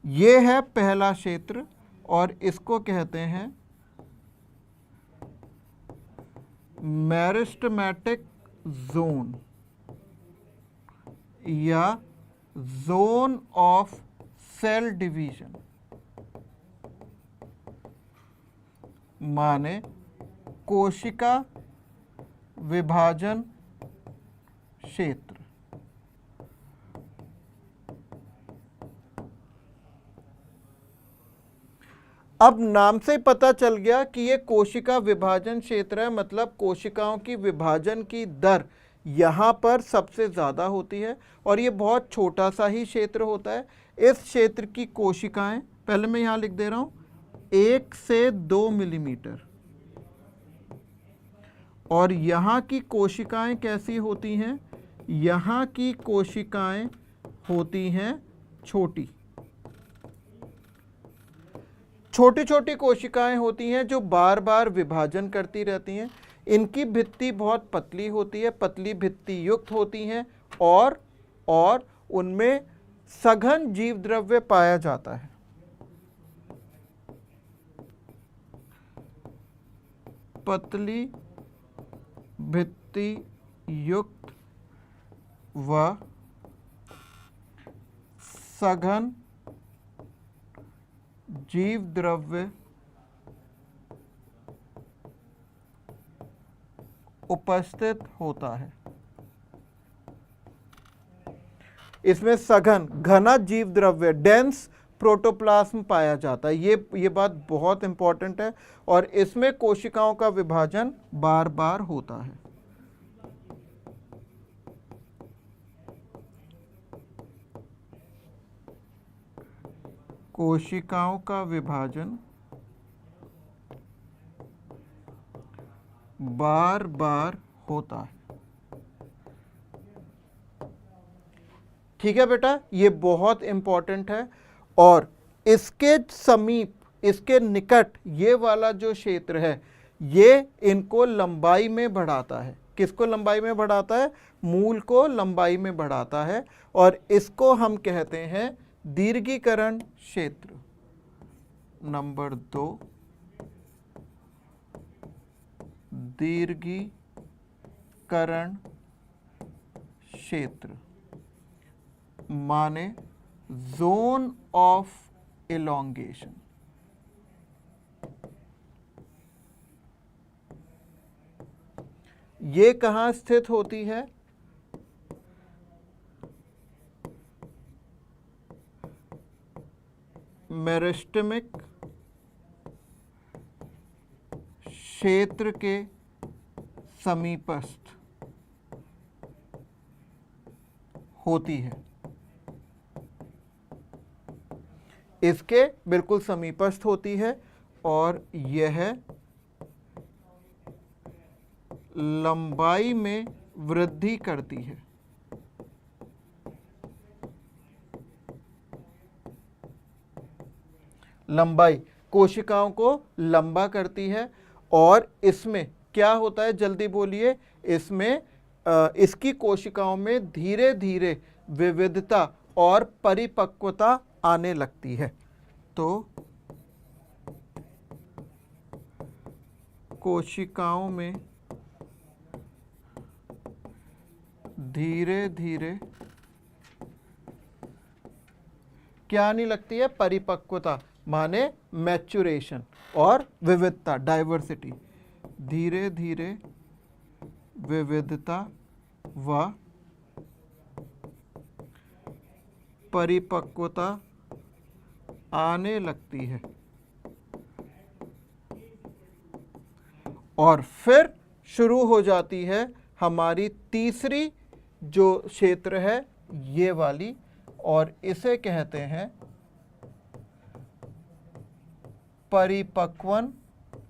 ये है पहला क्षेत्र और इसको कहते हैं मेरिस्टेमेटिक जोन या जोन ऑफ सेल डिवीजन, माने कोशिका विभाजन क्षेत्र। अब नाम से ही पता चल गया कि ये कोशिका विभाजन क्षेत्र है, मतलब कोशिकाओं की विभाजन की दर यहाँ पर सबसे ज़्यादा होती है और ये बहुत छोटा सा ही क्षेत्र होता है। इस क्षेत्र की कोशिकाएं, पहले मैं यहाँ लिख दे रहा हूँ, 1 से 2 मिलीमीटर, और यहाँ की कोशिकाएं कैसी होती हैं? यहाँ की कोशिकाएं होती हैं छोटी, छोटी छोटी कोशिकाएं होती हैं जो बार बार विभाजन करती रहती हैं। इनकी भित्ति बहुत पतली होती है, पतली भित्ति युक्त होती हैं और उनमें सघन जीव द्रव्य पाया जाता है। पतली भित्ति युक्त व सघन जीव द्रव्य उपस्थित होता है। इसमें सघन, घना जीव द्रव्य, डेंस प्रोटोप्लाज्म पाया जाता है। ये बात बहुत इंपॉर्टेंट है और इसमें कोशिकाओं का विभाजन बार बार होता है। कोशिकाओं का विभाजन बार बार होता है। ठीक है बेटा, ये बहुत इंपॉर्टेंट है। और इसके समीप, इसके निकट ये वाला जो क्षेत्र है, ये इनको लंबाई में बढ़ाता है। किसको लंबाई में बढ़ाता है? मूल को लंबाई में बढ़ाता है और इसको हम कहते हैं दीर्घीकरण क्षेत्र। नंबर 2, दीर्घीकरण क्षेत्र, माने जोन ऑफ एलोंगेशन। ये कहाँ स्थित होती है? मेरिस्टेमिक क्षेत्र के समीपस्थ होती है। इसके बिल्कुल समीपस्थ होती है और यह लंबाई में वृद्धि करती है। लंबाई कोशिकाओं को लंबा करती है और इसमें क्या होता है, जल्दी बोलिए। इसमें इसकी कोशिकाओं में धीरे धीरे विविधता और परिपक्वता आने लगती है। तो कोशिकाओं में धीरे धीरे क्या आने लगती है? परिपक्वता, माने मैच्योरेशन, और विविधता, डाइवर्सिटी। धीरे धीरे विविधता व परिपक्वता आने लगती है और फिर शुरू हो जाती है हमारी तीसरी जो क्षेत्र है, ये वाली, और इसे कहते हैं परिपक्वन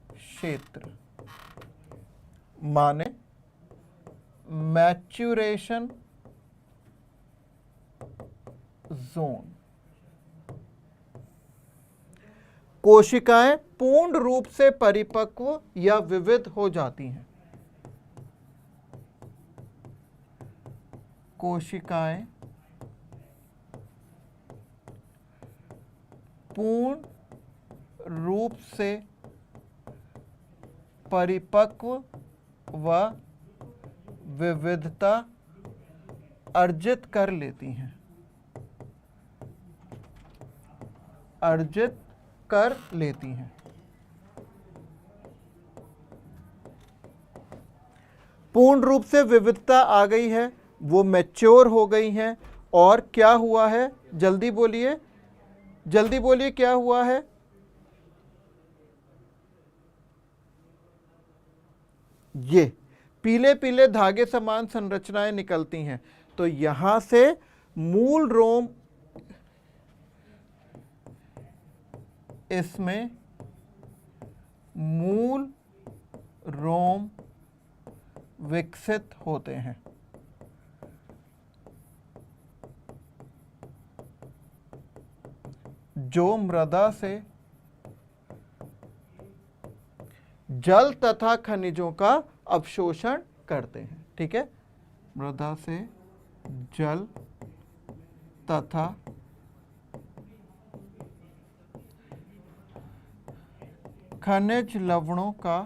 क्षेत्र, माने मैच्यूरेशन जोन। कोशिकाएं पूर्ण रूप से परिपक्व या विविध हो जाती हैं। कोशिकाएं पूर्ण रूप से परिपक्व व विविधता अर्जित कर लेती हैं। अर्जित कर लेती हैं। पूर्ण रूप से विविधता आ गई है, वो मैच्योर हो गई हैं। और क्या हुआ है, जल्दी बोलिए, जल्दी बोलिए, क्या हुआ है? ये पीले पीले धागे समान संरचनाएं निकलती हैं। तो यहां से मूल रोम, इसमें मूल रोम विकसित होते हैं। जो मृदा से जल तथा खनिजों का अवशोषण करते हैं। ठीक है, मृदा से जल तथा खनिज लवणों का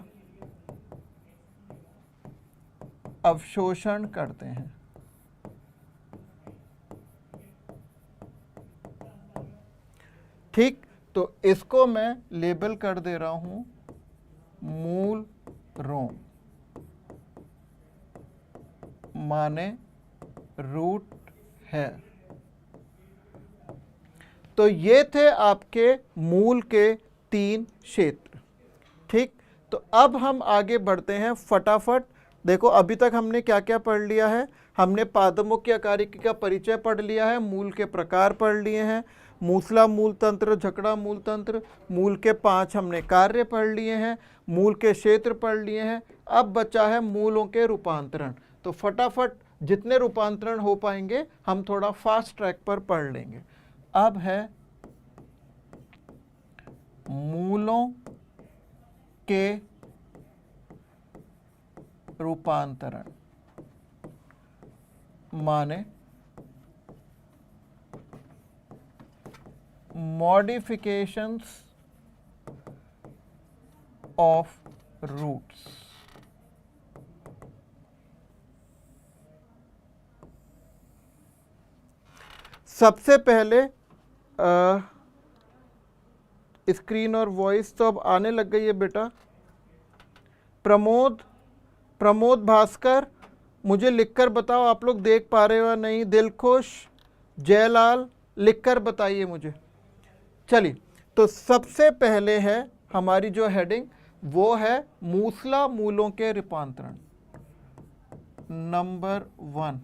अवशोषण करते हैं। ठीक, तो इसको मैं लेबल कर दे रहा हूं मूल रोम, माने रूट हेयर। तो ये थे आपके मूल के 3 क्षेत्र। ठीक, तो अब हम आगे बढ़ते हैं फटाफट। देखो अभी तक हमने क्या क्या पढ़ लिया है। हमने पादमुख्य आकारिकी का परिचय पढ़ लिया है, मूल के प्रकार पढ़ लिए हैं, मूसला मूल तंत्र, झकड़ा मूल तंत्र, मूल के 5 हमने कार्य पढ़ लिए हैं, मूल के क्षेत्र पढ़ लिए हैं। अब बचा है मूलों के रूपांतरण। तो फटाफट जितने रूपांतरण हो पाएंगे हम थोड़ा फास्ट ट्रैक पर पढ़ लेंगे। अब है मूलों के रूपांतरण, माने मॉडिफिकेशंस ऑफ रूट्स। सबसे पहले स्क्रीन और वॉइस तो अब आने लग गई है बेटा। प्रमोद भास्कर, मुझे लिखकर बताओ आप लोग देख पा रहे हो या नहीं। दिलखुश, जयलाल, लिखकर बताइए मुझे। चलिए, तो सबसे पहले है हमारी जो हेडिंग वो है मूसला मूलों के रूपांतरण। नंबर 1,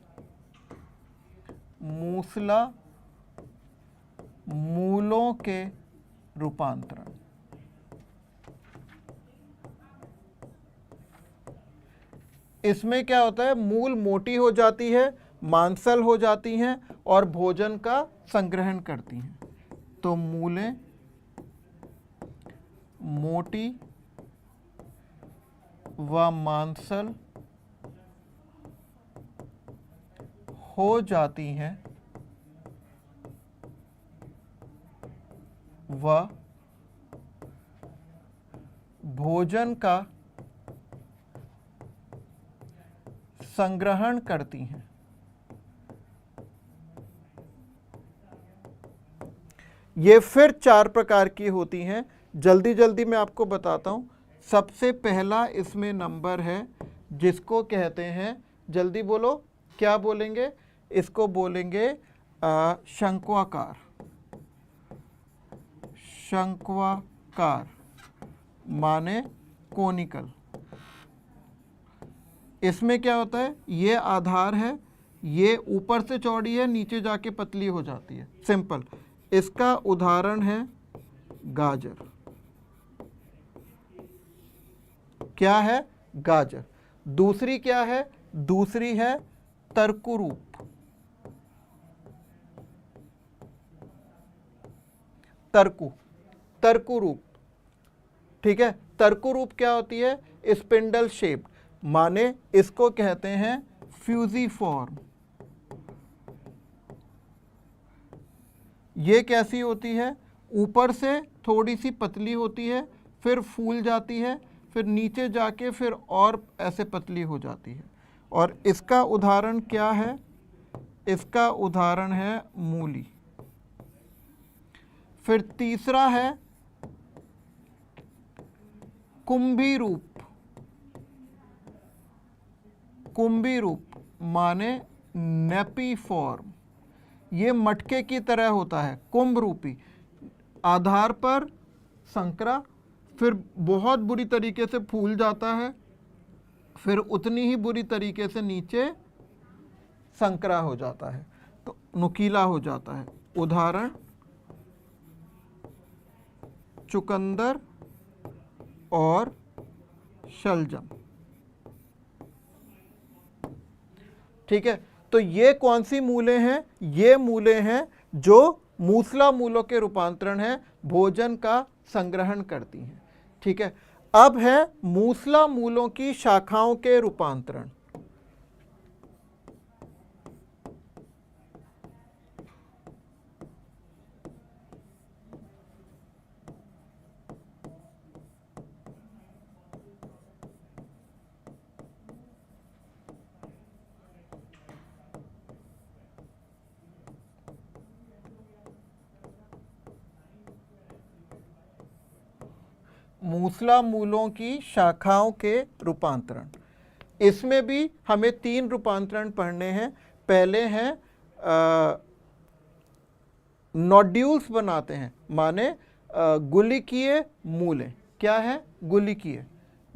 मूसला मूलों के रूपांतरण। इसमें क्या होता है, मूल मोटी हो जाती है, मांसल हो जाती हैं और भोजन का संग्रहण करती हैं। तो मूलें मोटी व मांसल हो जाती हैं व भोजन का संग्रहण करती हैं। ये फिर 4 प्रकार की होती हैं। जल्दी जल्दी मैं आपको बताता हूं। सबसे पहला इसमें नंबर है जिसको कहते हैं, जल्दी बोलो, क्या बोलेंगे? इसको बोलेंगे शंक्वाकार। शंक्वाकार माने कोनिकल। इसमें क्या होता है, ये आधार है, ये ऊपर से चौड़ी है, नीचे जाके पतली हो जाती है। सिंपल। इसका उदाहरण है गाजर। क्या है? गाजर। दूसरी क्या है? दूसरी है तर्कुरूप। तर्कुरूप, ठीक है। तर्कुरूप क्या होती है? स्पिंडल शेप्ड, माने इसको कहते हैं फ्यूजिफॉर्म। ये कैसी होती है? ऊपर से थोड़ी सी पतली होती है, फिर फूल जाती है, फिर नीचे जाके फिर और ऐसे पतली हो जाती है। और इसका उदाहरण क्या है? इसका उदाहरण है मूली। फिर तीसरा है कुंभी रूप। कुंभी रूप माने नेपीफॉर्म, ये मटके की तरह होता है, कुंभ रूपी, आधार पर संकरा, फिर बहुत बुरी तरीके से फूल जाता है, फिर उतनी ही बुरी तरीके से नीचे संकरा हो जाता है, तो नुकीला हो जाता है। उदाहरण चुकंदर और शलजम, ठीक है। तो ये कौन सी मूलें हैं? ये मूलें हैं जो मूसला मूलों के रूपांतरण है, भोजन का संग्रहण करती हैं, ठीक है। अब है मूसला मूलों की शाखाओं के रूपांतरण। मूसला मूलों की शाखाओं के रूपांतरण, इसमें भी हमें 3 रूपांतरण पढ़ने हैं। पहले हैं नोड्यूल्स बनाते हैं, माने गुलिकीय मूलें। क्या है? गुलिकीय।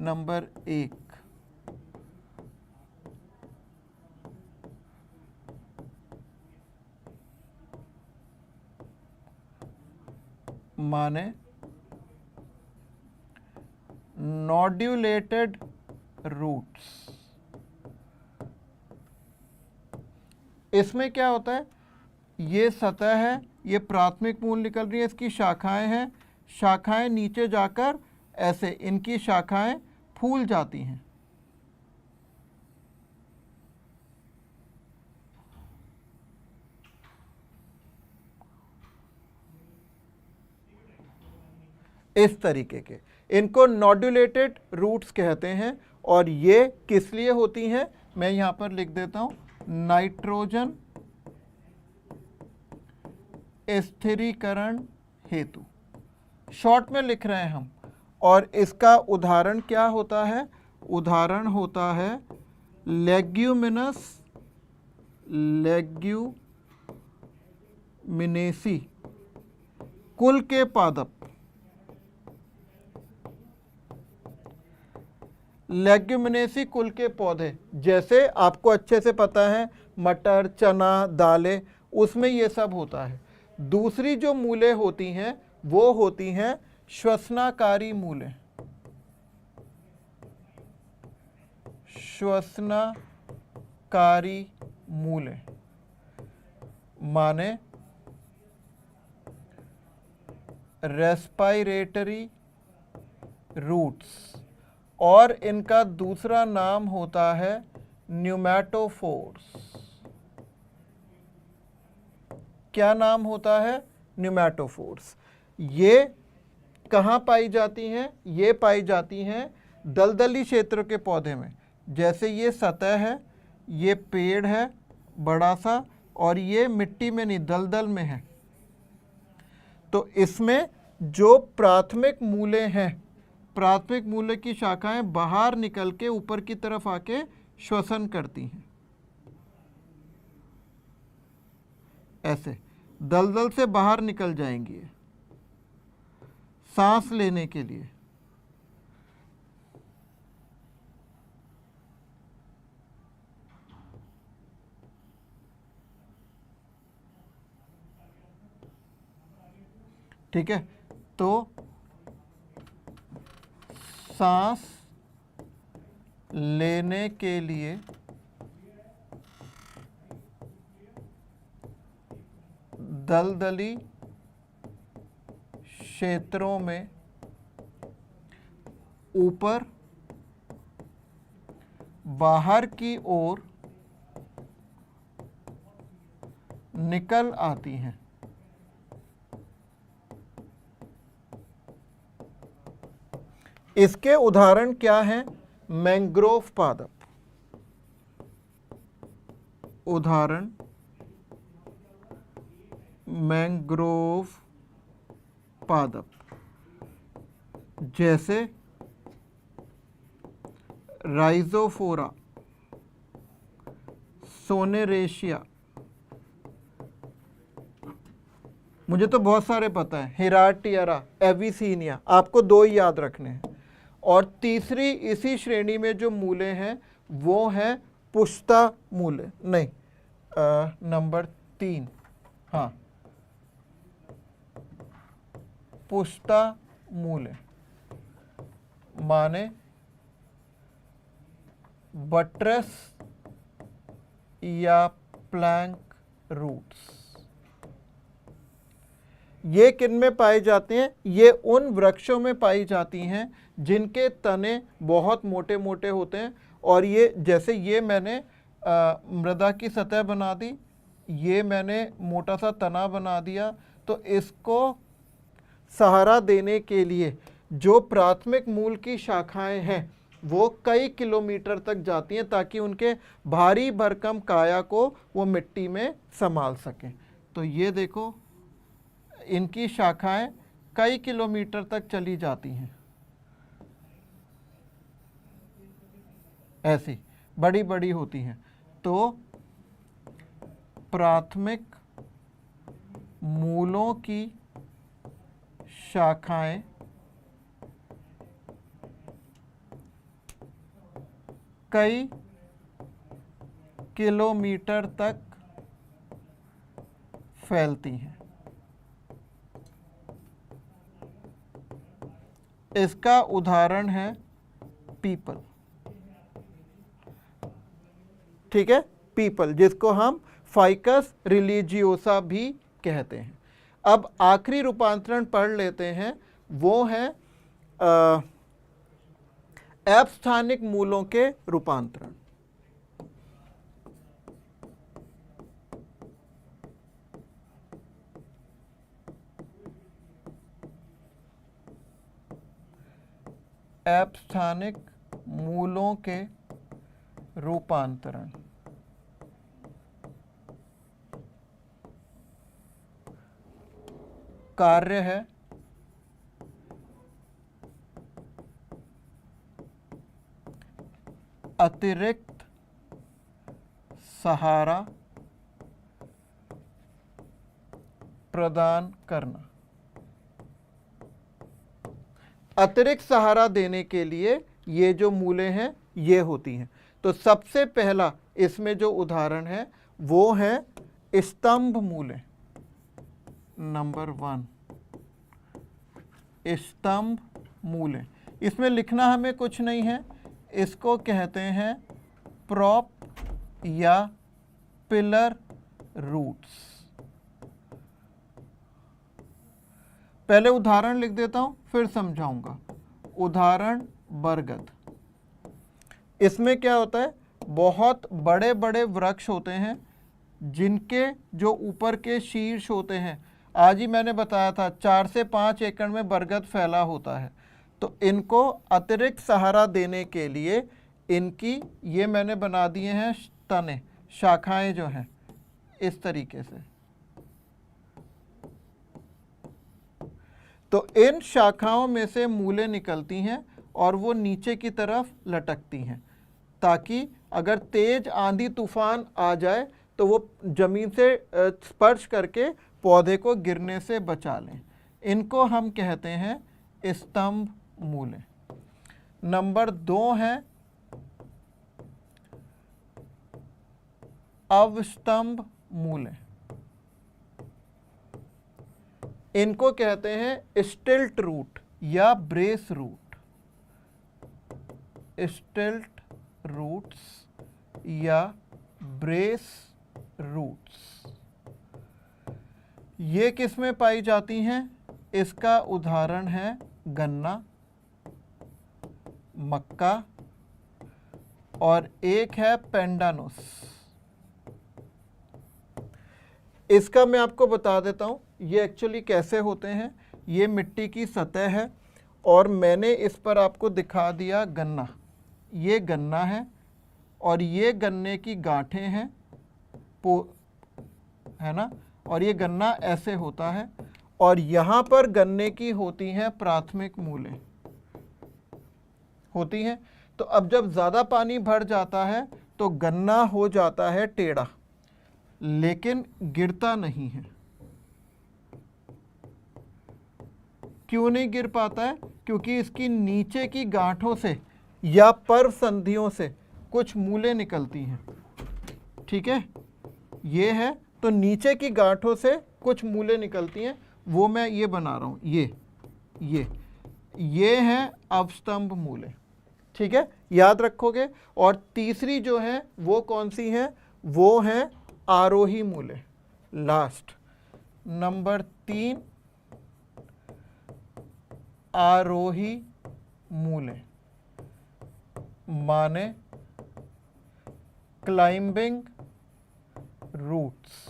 नंबर 1, माने नोड्यूलेटेड रूट्स। इसमें क्या होता है? ये सतह है, ये प्राथमिक मूल निकल रही है, इसकी शाखाएं हैं, शाखाएं नीचे जाकर ऐसे इनकी शाखाएं फूल जाती हैं। इस तरीके के, इनको नोड्यूलेटेड रूट्स कहते हैं। और ये किस लिए होती हैं? मैं यहां पर लिख देता हूं, नाइट्रोजन स्थिरीकरण हेतु, शॉर्ट में लिख रहे हैं हम। और इसका उदाहरण क्या होता है? उदाहरण होता है लेग्यूमिनेसी, कुल के पादप। लेग्यूमिनेसी कुल के पौधे, जैसे आपको अच्छे से पता है मटर, चना, दालें, उसमें ये सब होता है। दूसरी जो मूलें होती हैं वो होती हैं श्वसनाकारी मूलें। श्वसनाकारी मूलें माने रेस्पिरेटरी रूट्स, और इनका दूसरा नाम होता है न्यूमैटोफोर्स। क्या नाम होता है? न्यूमैटोफोर्स। ये कहाँ पाई जाती हैं? ये पाई जाती हैं दलदली क्षेत्र के पौधे में। जैसे ये सतह है, ये पेड़ है बड़ा सा, और ये मिट्टी में नहीं, दलदल में है। तो इसमें जो प्राथमिक मूलें हैं, प्राथमिक मूल की शाखाएं बाहर निकल के ऊपर की तरफ आके श्वसन करती हैं, ऐसे दलदल से बाहर निकल जाएंगी सांस लेने के लिए। ठीक है, तो सांस लेने के लिए दलदली क्षेत्रों में ऊपर बाहर की ओर निकल आती हैं। इसके उदाहरण क्या हैं? मैंग्रोव पादप। उदाहरण मैंग्रोव पादप जैसे राइजोफोरा, सोनेरेशिया, मुझे तो बहुत सारे पता है, हिराटियरा, एविसीनिया, आपको दो ही याद रखने हैं। और तीसरी इसी श्रेणी में जो मूले हैं वो है पुष्ता मूले, नहीं नंबर 3, हाँ, पुष्ता मूले माने बट्रेस या प्लैंक रूट्स। ये किन में पाए जाते हैं? ये उन वृक्षों में पाई जाती हैं जिनके तने बहुत मोटे मोटे होते हैं। और ये जैसे ये मैंने मृदा की सतह बना दी, ये मैंने मोटा सा तना बना दिया, तो इसको सहारा देने के लिए जो प्राथमिक मूल की शाखाएं हैं वो कई किलोमीटर तक जाती हैं ताकि उनके भारी भरकम काया को वो मिट्टी में संभाल सकें। तो ये देखो, इनकी शाखाएं कई किलोमीटर तक चली जाती हैं, ऐसी बड़ी बड़ी होती हैं। तो प्राथमिक मूलों की शाखाएं कई किलोमीटर तक फैलती हैं। इसका उदाहरण है पीपल। ठीक है, पीपल, जिसको हम फाइकस रिलीजियोसा भी कहते हैं। अब आखिरी रूपांतरण पढ़ लेते हैं, वो है अपस्थानिक मूलों के रूपांतरण। अपस्थानिक मूलों के रूपांतरण। कार्य है अतिरिक्त सहारा प्रदान करना। अतिरिक्त सहारा देने के लिए ये जो मूलें हैं ये होती हैं। तो सबसे पहला इसमें जो उदाहरण है वो है स्तंभ मूलें। नंबर 1, स्तंभ मूलें। इसमें लिखना हमें कुछ नहीं है, इसको कहते हैं प्रॉप या पिलर रूट्स। पहले उदाहरण लिख देता हूं, फिर समझाऊंगा। उदाहरण बरगद। इसमें क्या होता है, बहुत बड़े बड़े वृक्ष होते हैं जिनके जो ऊपर के शीर्ष होते हैं, आज ही मैंने बताया था 4 से 5 एकड़ में बरगद फैला होता है। तो इनको अतिरिक्त सहारा देने के लिए इनकी ये मैंने बना दिए हैं तने, शाखाएं जो हैं इस तरीके से। तो इन शाखाओं में से मूलें निकलती हैं और वो नीचे की तरफ लटकती हैं ताकि अगर तेज आंधी तूफान आ जाए तो वो जमीन से स्पर्श करके पौधे को गिरने से बचा लें। इनको हम कहते हैं स्तंभ मूलें। नंबर 2 है अवस्तंभ मूलें। इनको कहते हैं स्टिल्ट रूट या ब्रेस रूट। स्टिल्ट रूट्स या ब्रेस रूट्स। ये किस में पाई जाती हैं? इसका उदाहरण है गन्ना, मक्का, और एक है पेंडानोस। इसका मैं आपको बता देता हूँ ये एक्चुअली कैसे होते हैं। ये मिट्टी की सतह है और मैंने इस पर आपको दिखा दिया गन्ना। ये गन्ना है और ये गन्ने की गांठें हैं, है ना, और ये गन्ना ऐसे होता है और यहाँ पर गन्ने की होती हैं प्राथमिक मूलें होती हैं। तो अब जब ज़्यादा पानी भर जाता है तो गन्ना हो जाता है टेढ़ा, लेकिन गिरता नहीं है। क्यों नहीं गिर पाता है? क्योंकि इसकी नीचे की गांठों से या पर्व संधियों से कुछ मूलें निकलती हैं। ठीक है, ये है, तो नीचे की गांठों से कुछ मूलें निकलती हैं, वो मैं ये बना रहा हूँ। ये हैं अवस्तंभ मूलें। ठीक है, याद रखोगे। और तीसरी जो है वो कौन सी है? वो है आरोही मूलें। लास्ट नंबर 3 आरोही मूलें, माने क्लाइंबिंग रूट्स।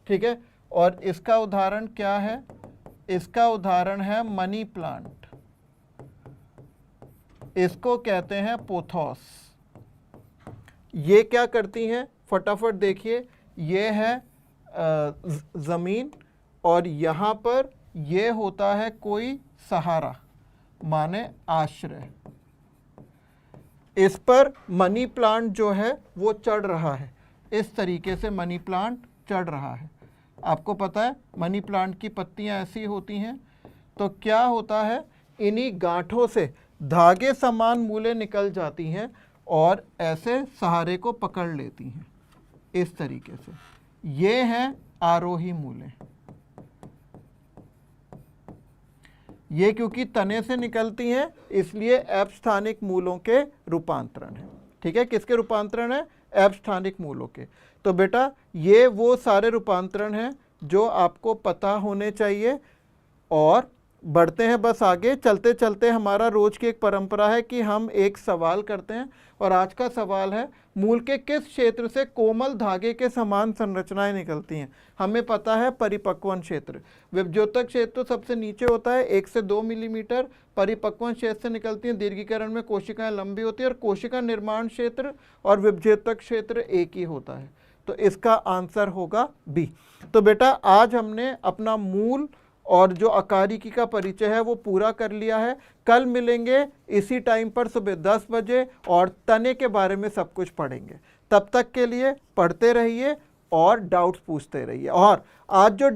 ठीक है, और इसका उदाहरण क्या है? इसका उदाहरण है मनी प्लांट। इसको कहते हैं पोथोस। ये क्या करती हैं? फटाफट देखिए, ये है ज़मीन और यहाँ पर ये होता है कोई सहारा, माने आश्रय। इस पर मनी प्लांट जो है वो चढ़ रहा है। इस तरीके से मनी प्लांट चढ़ रहा है। आपको पता है मनी प्लांट की पत्तियां ऐसी होती हैं। तो क्या होता है, इन्हीं गांठों से धागे समान मूलें निकल जाती हैं और ऐसे सहारे को पकड़ लेती हैं इस तरीके से। ये हैं आरोही मूलें। ये क्योंकि तने से निकलती हैं इसलिए अपस्थानिक मूलों के रूपांतरण है। ठीक है, किसके रूपांतरण है? अपस्थानिक मूलों के। तो बेटा ये वो सारे रूपांतरण हैं जो आपको पता होने चाहिए। और बढ़ते हैं बस आगे। चलते चलते हमारा रोज की एक परंपरा है कि हम एक सवाल करते हैं और आज का सवाल है, मूल के किस क्षेत्र से कोमल धागे के समान संरचनाएं निकलती हैं? हमें पता है परिपक्वन क्षेत्र। विभज्योतक क्षेत्र तो सबसे नीचे होता है 1 से 2 मिलीमीटर। परिपक्वन क्षेत्र से निकलती हैं। दीर्घीकरण में कोशिकाएं लंबी होती है और कोशिका निर्माण क्षेत्र और विभज्योतक क्षेत्र एक ही होता है। तो इसका आंसर होगा बी। तो बेटा आज हमने अपना मूल और जो अकारिकी का परिचय है वो पूरा कर लिया है। कल मिलेंगे इसी टाइम पर सुबह 10 बजे और तने के बारे में सब कुछ पढ़ेंगे। तब तक के लिए पढ़ते रहिए और डाउट्स पूछते रहिए। और आज जो